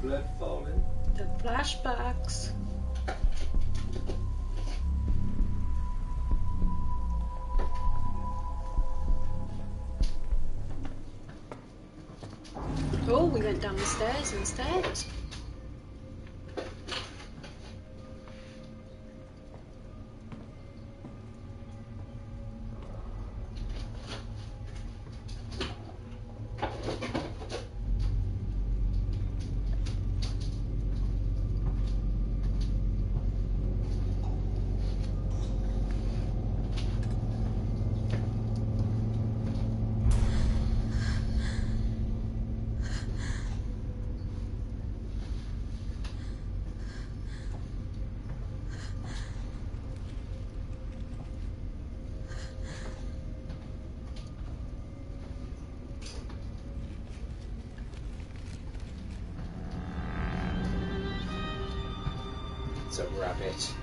Blood falling. The flashbacks. Oh, we went down the stairs instead. Some rabbit.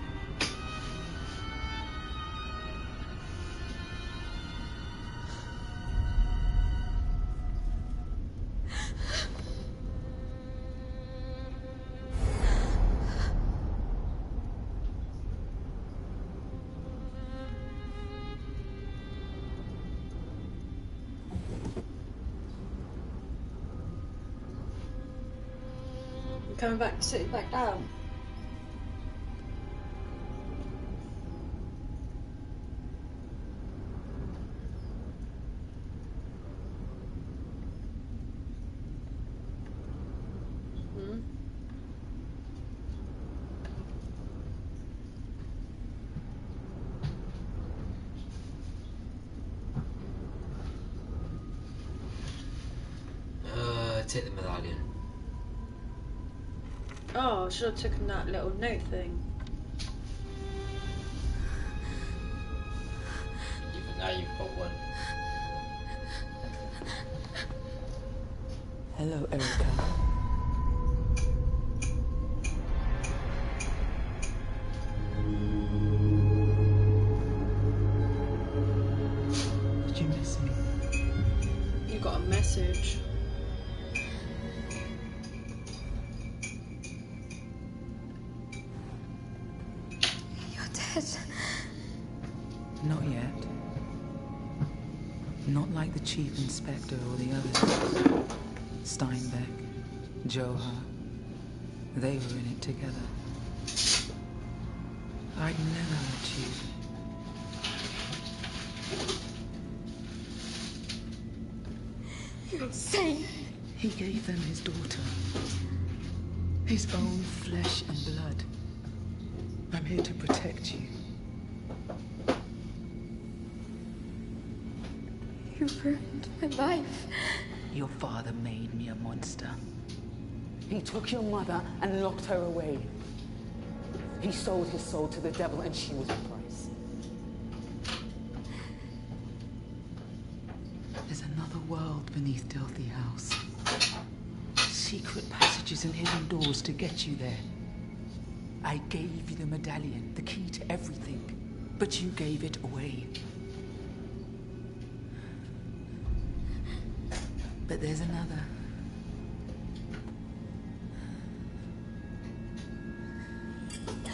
Coming back, sitting back down. Take the medallion. Oh, I should have taken that little note thing. Even now you've got one. Hello, Erica. Did you miss me? You got a message. Not yet. Not like the chief inspector or the others. Steinbeck, Johar. They were in it together. I'd never let you. You're insane. He gave them his daughter. His own flesh and blood. I'm here to protect you. You ruined my life. Your father made me a monster. He took your mother and locked her away. He sold his soul to the devil and she was the price. There's another world beneath Delphi House. Secret passages and hidden doors to get you there. I gave you the medallion, the key to everything, but you gave it away. But there's another.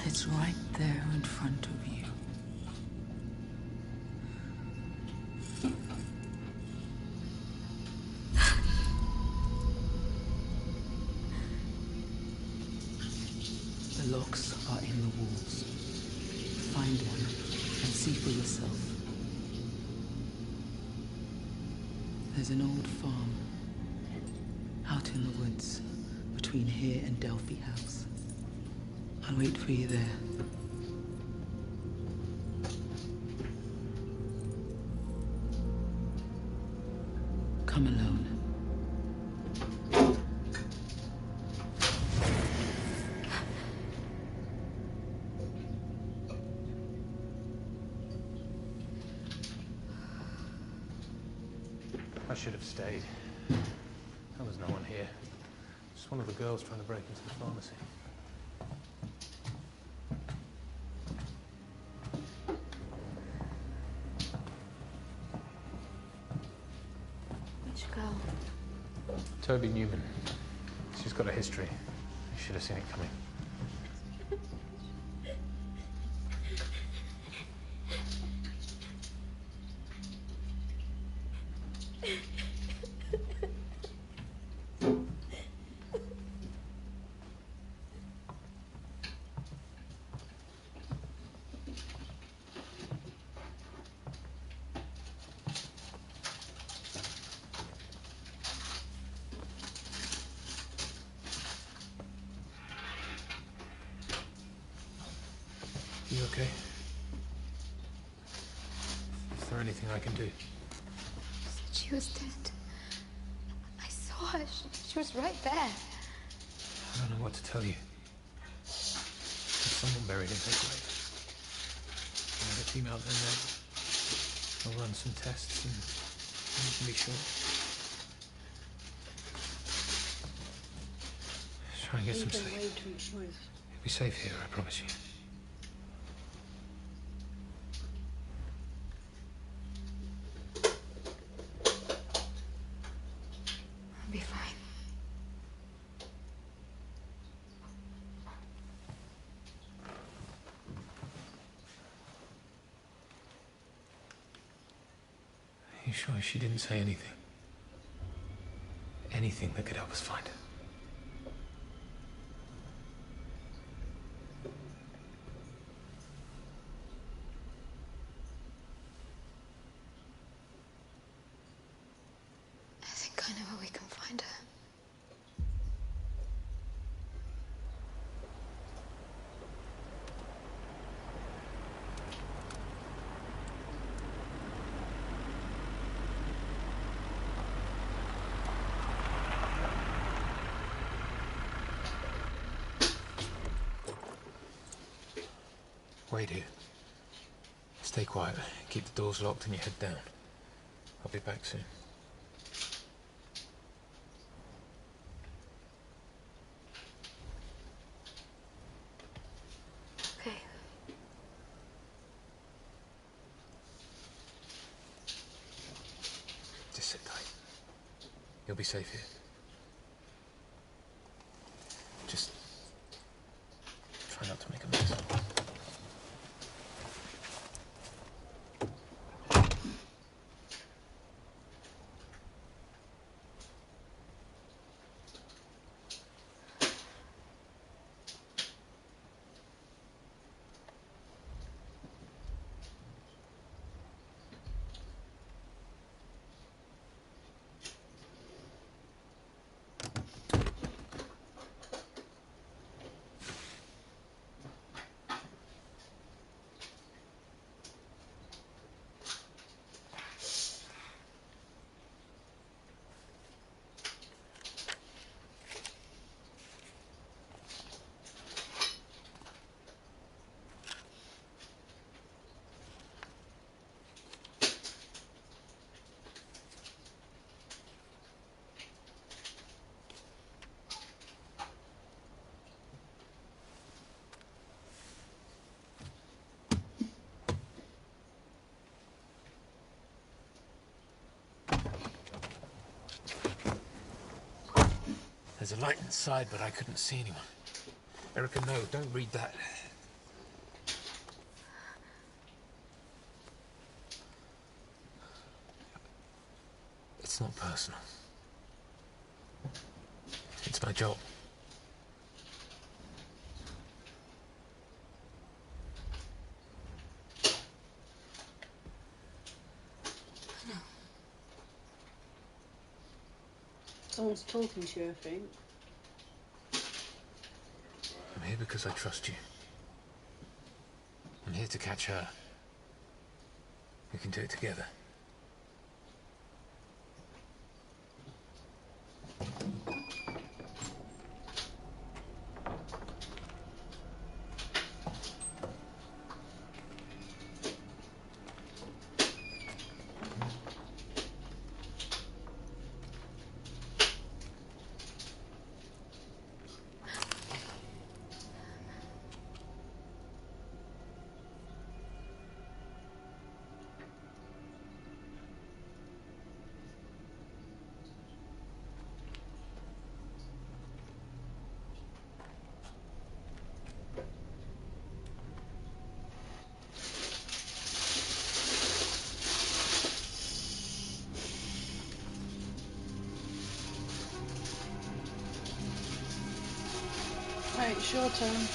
It's right there in front of you. The locks are in the walls. Find one and see for yourself. There's an old farm out in the woods between here and Delphi House. I'll wait for you there. Come alone. I should have stayed. There was no one here. Just one of the girls trying to break into the pharmacy. Which girl? Toby Newman. She's got a history. You should have seen it coming. You okay? Is there anything I can do? She was dead. I saw her. She was right there. I don't know what to tell you. There's someone buried in her grave. There's a team out there now. I'll run some tests and we can be sure. Try and get some sleep. You'll be safe here, I promise you. I'll be fine. Are you sure she didn't say anything? Anything that could help us find her? I think I know where we can find her. Wait here. Stay quiet. Keep the doors locked and your head down. I'll be back soon. Okay. Just sit tight. You'll be safe here. Just try not to make a mess. There's a light inside, but I couldn't see anyone. Erica, no, don't read that. It's not personal. It's my job. Someone's talking to you, I think. I'm here because I trust you. I'm here to catch her. We can do it together. Right, it's your turn.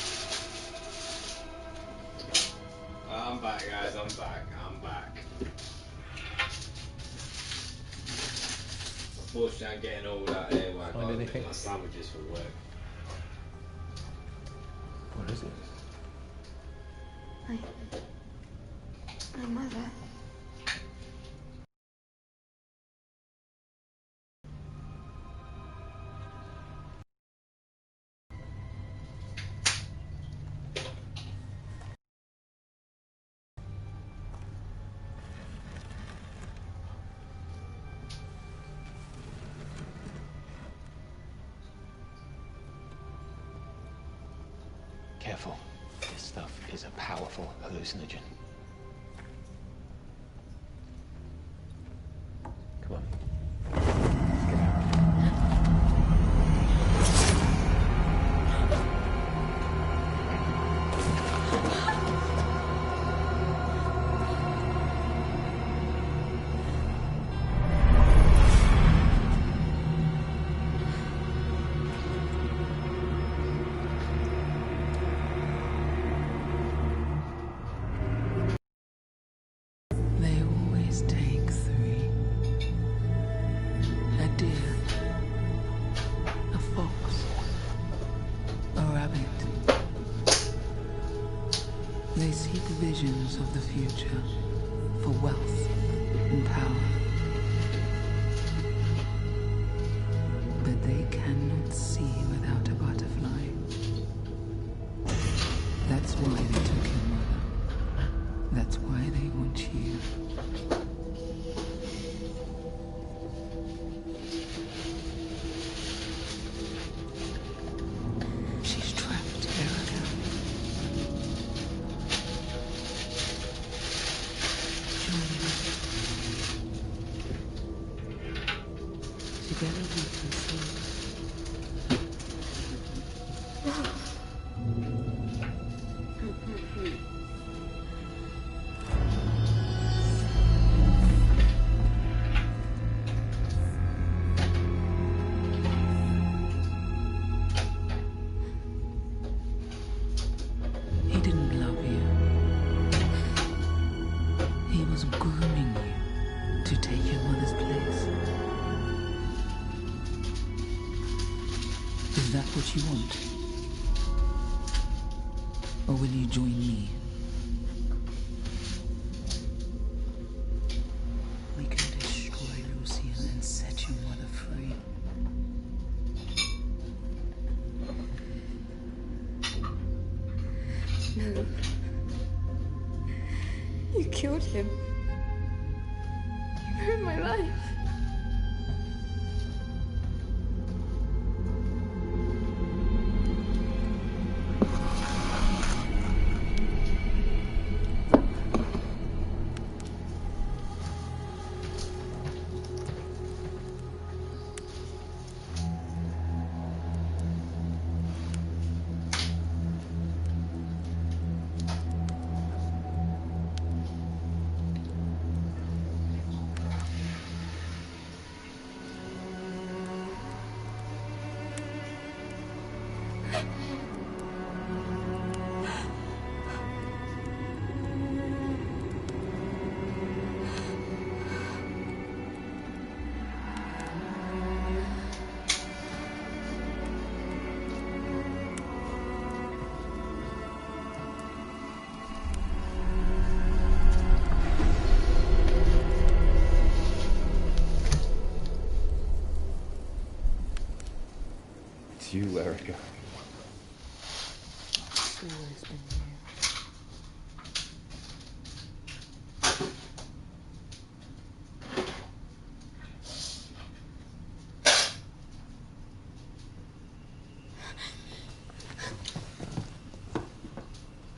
I'm back, guys. I'm back. Unfortunately, I'm getting all that here where I Find got anything? my sandwiches for work. What is it? My mother. Careful. This stuff is a powerful hallucinogen. Come on. They always take 3. A deer, a fox, a rabbit. They seek visions of the future for wealth and power. But they cannot see without a butterfly. That's why they took your mother. That's why they want you. She's trapped, Erica. Join me. Together we can see. He didn't love you. He was grooming you to take your mother's place. Is that what you want? Or will you join me? We can destroy Lucian and set your mother free. No. You killed him. You ruined my life. It's you, Erica. It's always been you.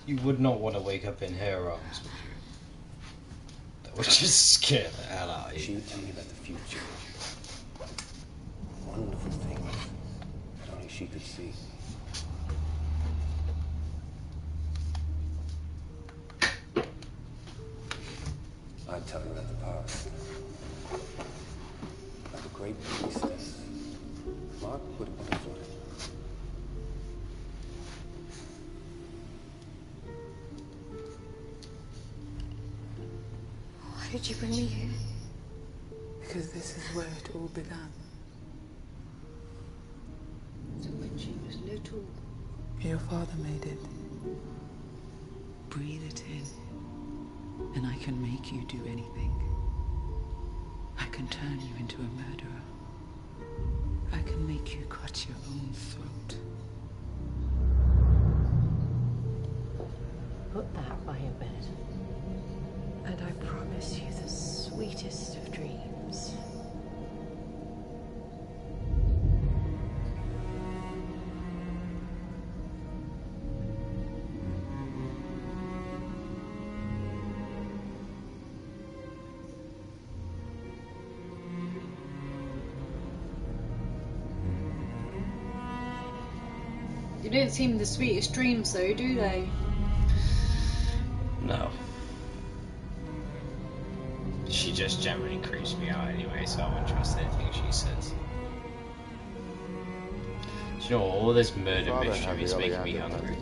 You would not want to wake up in her arms, would you? That would just scare the hell out of you. She would tell me about the future. Wonderful things that only she could see. I'd tell her about the past. Like a great priestess. Mark would have butterfly. Why did you bring me here? Because this is where it all began. So when she was little. Your father made it. Breathe it in, and I can make you do anything. I can turn you into a murderer. I can make you cut your own throat. Put that by your bed. And I promise you the sweetest of dreams. You don't seem the sweetest dreams, though, do they? No. She just generally creeps me out anyway, so I won't trust anything she says. Do you know what? All this murder mystery is making me hungry.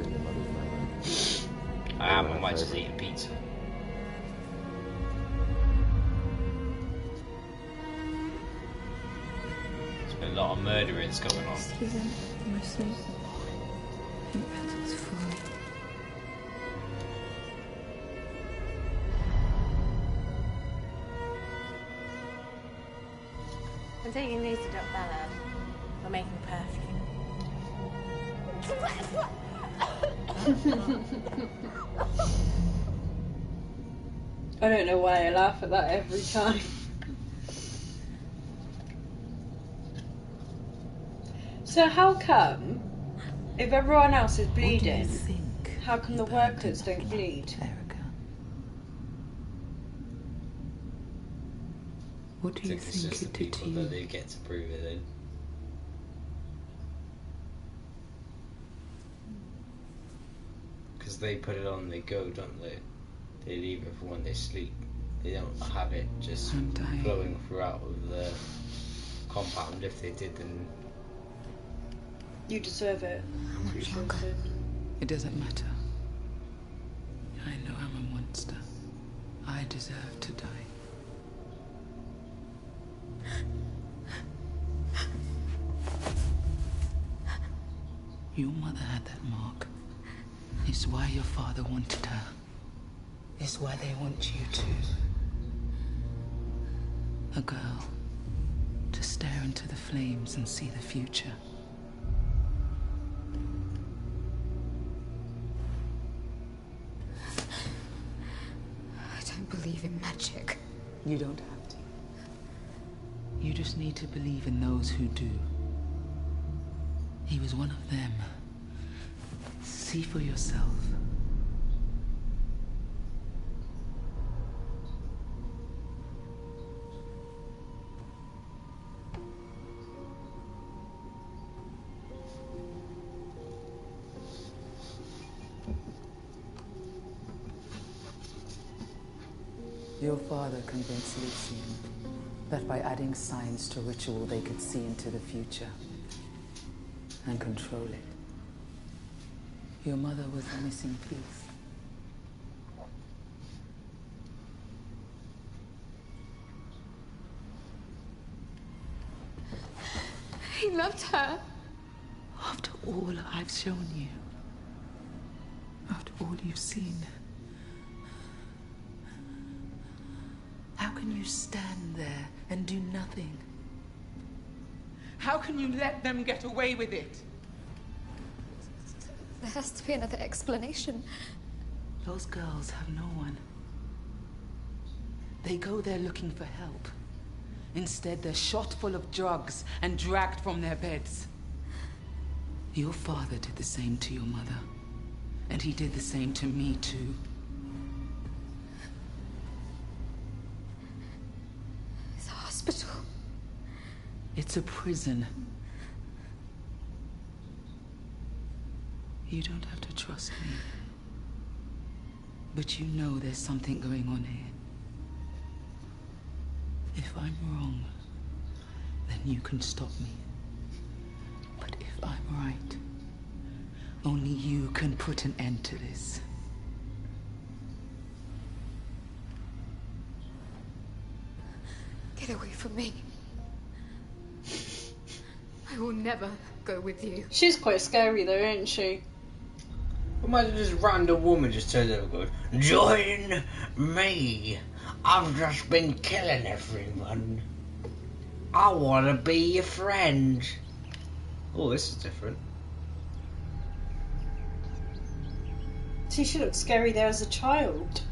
I might just eat a pizza. There's been a lot of murderings going on. Stephen, mostly. He battles for me. I'm taking these to Doc Ballard. We're making perfume. I don't know why I laugh at that every time. So how come, if everyone else is bleeding, how come the workers don't bleed? What do you think it did to you? That they get to prove it in. Because they put it on, they go, don't they? They leave it for when they sleep. They don't have it just flowing throughout of the compound. If they did, then You deserve it. How much longer? It doesn't matter. I know I'm a monster. I deserve to die. Your mother had that mark. It's why your father wanted her. It's why they want you too. A girl to stare into the flames and see the future. I don't believe in magic. You don't have to. You just need to believe in those who do. He was one of them. See for yourself. Your father convinced Lucian that by adding science to ritual they could see into the future and control it. Your mother was the missing piece. He loved her. After all I've shown you, after all you've seen, how can you stand there and do nothing? How can you let them get away with it? There has to be another explanation. Those girls have no one. They go there looking for help. Instead, they're shot full of drugs and dragged from their beds. Your father did the same to your mother. And he did the same to me, too. It's a hospital. It's a prison. You don't have to trust me. But you know there's something going on here. If I'm wrong, then you can stop me. But if I'm right, only you can put an end to this. Get away from me. I will never go with you. She's quite scary though, isn't she? Imagine this random woman just turns over and goes, "Join me. I've just been killing everyone. I want to be your friend." Oh, this is different. See, she looked scary there as a child.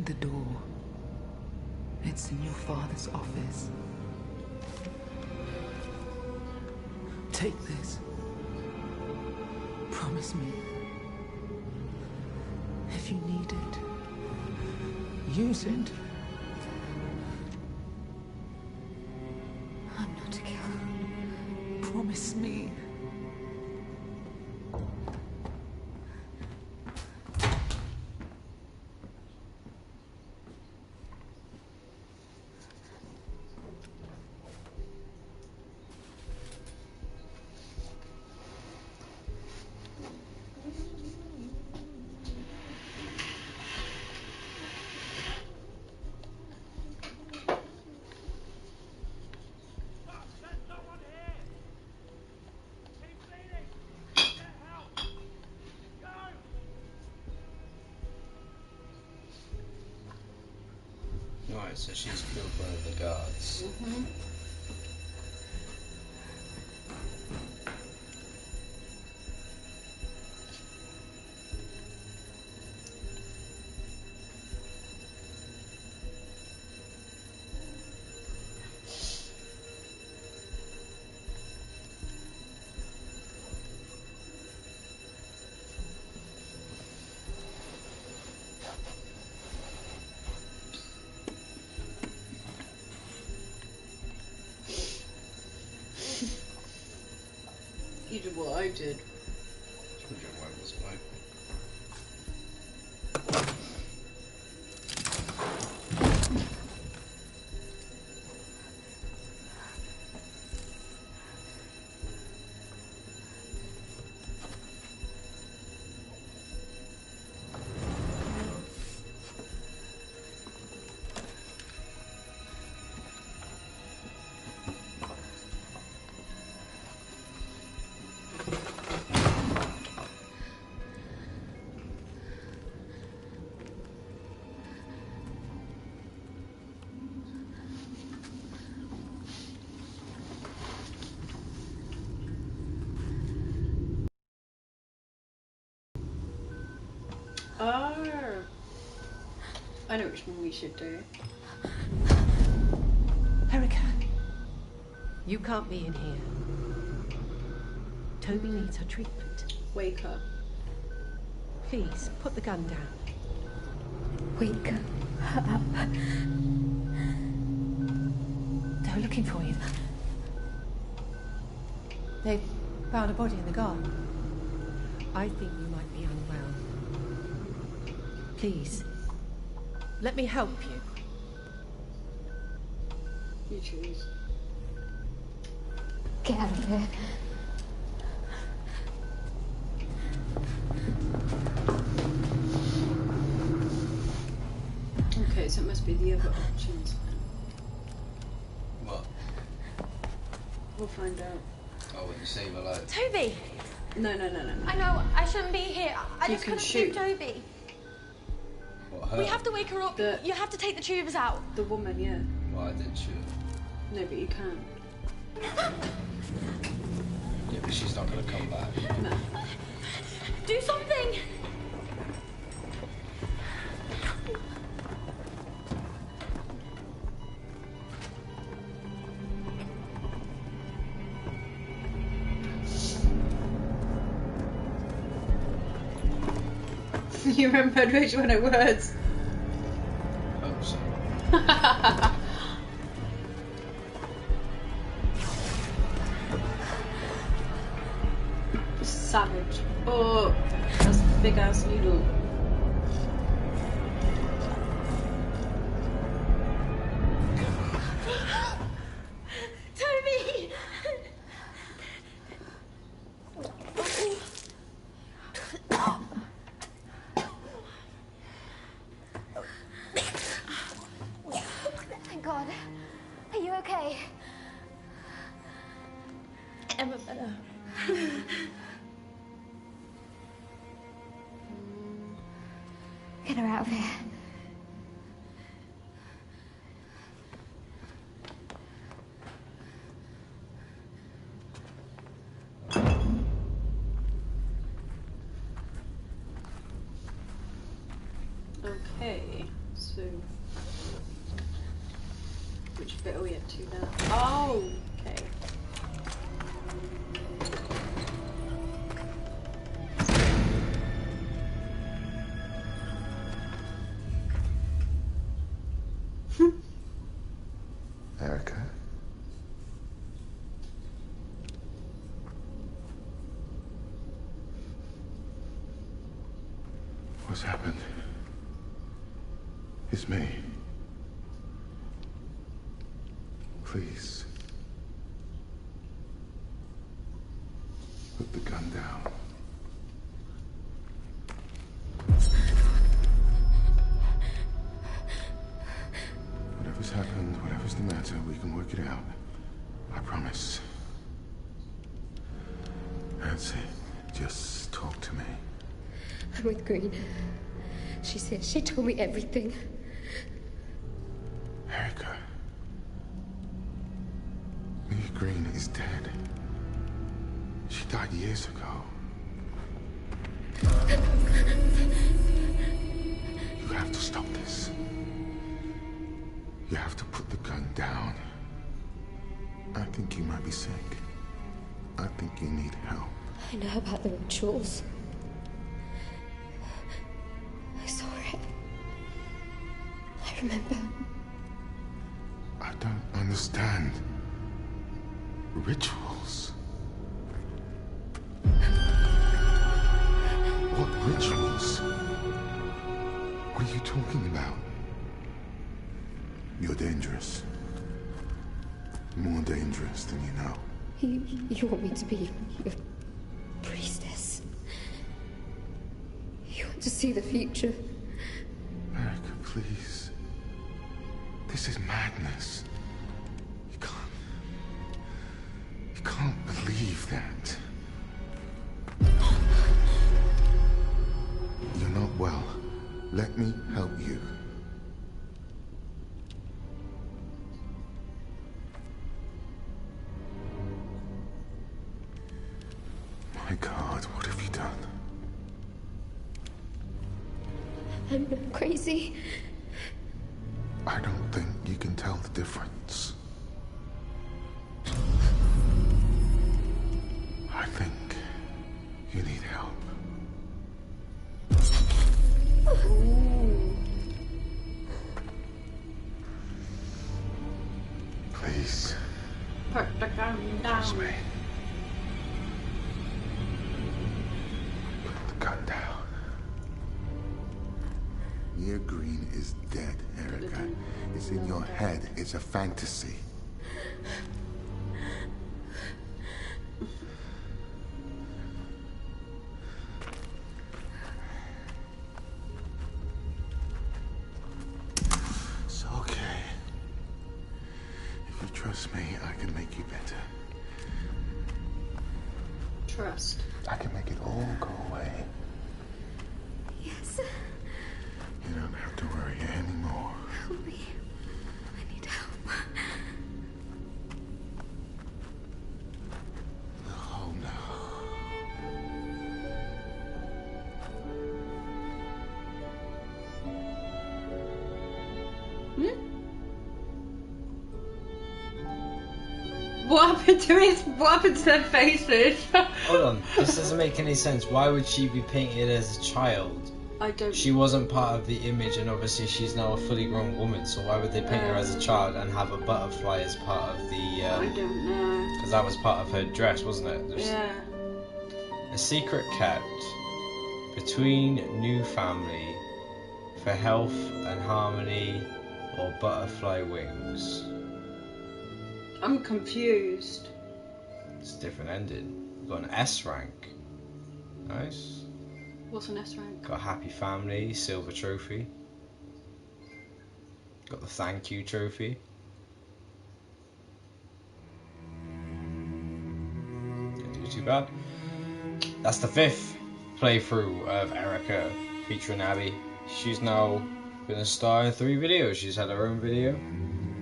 Find the door. It's in your father's office. Take this. Promise me. If you need it, use it. I'm not a killer. Promise me. Right, so she's killed one of the guards. You did what I did. Oh. I know which one we should do. Erica, you can't be in here. Toby needs her treatment. Wake her. Please, put the gun down. Wake her up. They're looking for you. They found a body in the garden. I think you might be unwell. Please, let me help you. You choose. Get out of here. Okay, so it must be the other options. What? We'll find out. Oh, when you save her life. Toby! No. I know, I shouldn't be here. I You just can couldn't shoot. see Toby. What, her? We have to wake her up. You have to take the tubes out. The woman, yeah. Well, I didn't shoot her. No, but you can. Yeah, but she's not going to come back. No. Do something! You remembered which one it was. Hope so. Savage. Oh, that's a big ass needle. Toby! Thank God. Are you okay? Emma better. Get her out of here. Okay, so So, which bit are we up to now? Oh, okay. Erica? What's happened? It's me. Please. Put the gun down. Whatever's happened, whatever's the matter, we can work it out. I promise. That's it. Just talk to me. I'm with Green. She said she told me everything. Erica. Mia Green is dead. She died years ago. You have to stop this. You have to put the gun down. I think you might be sick. I think you need help. I know about the rituals. I saw it. I remember. I don't understand. Rituals? What rituals? What are you talking about? You're dangerous. More dangerous than you know. You want me to be your priestess? You want to see the future? Erica, please. This is madness. You can't believe that. You're not well. Let me help you. My God, what have you done? I'm crazy. I don't think you can tell the difference. I think you need help. Please. Put the gun down. Trust me. Put the gun down. Mia Green is dead, Erica. It's in your head. It's a fantasy. It's okay. If you trust me, I can make you better. Trust. I can make it all go away. Yes. You don't have to worry anymore. Help me. I need help. Oh no. What happened to what happened to their faces? Hold on, this doesn't make any sense. Why would she be painted as a child? I don't. She wasn't part of the image, and obviously she's now a fully grown woman. So why would they paint her as a child and have a butterfly as part of the? I don't know. Because that was part of her dress, wasn't it? There's Yeah. a secret kept between new family for health and harmony, or butterfly wings. I'm confused. It's a different ending. We've got an S rank. Nice. What's an S rank? Got Happy Family, Silver Trophy. Got the Thank You Trophy. Didn't do too bad. That's the 5th playthrough of Erica featuring Abby. She's now been a star in 3 videos. She's had her own video.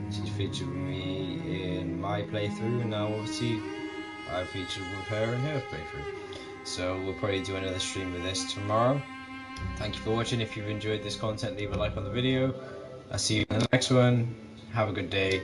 She's featured with me in my playthrough, and now obviously I featured with her in her playthrough. So we'll probably do another stream of this tomorrow. Thank you for watching. If you've enjoyed this content, leave a like on the video. I'll see you in the next one. Have a good day.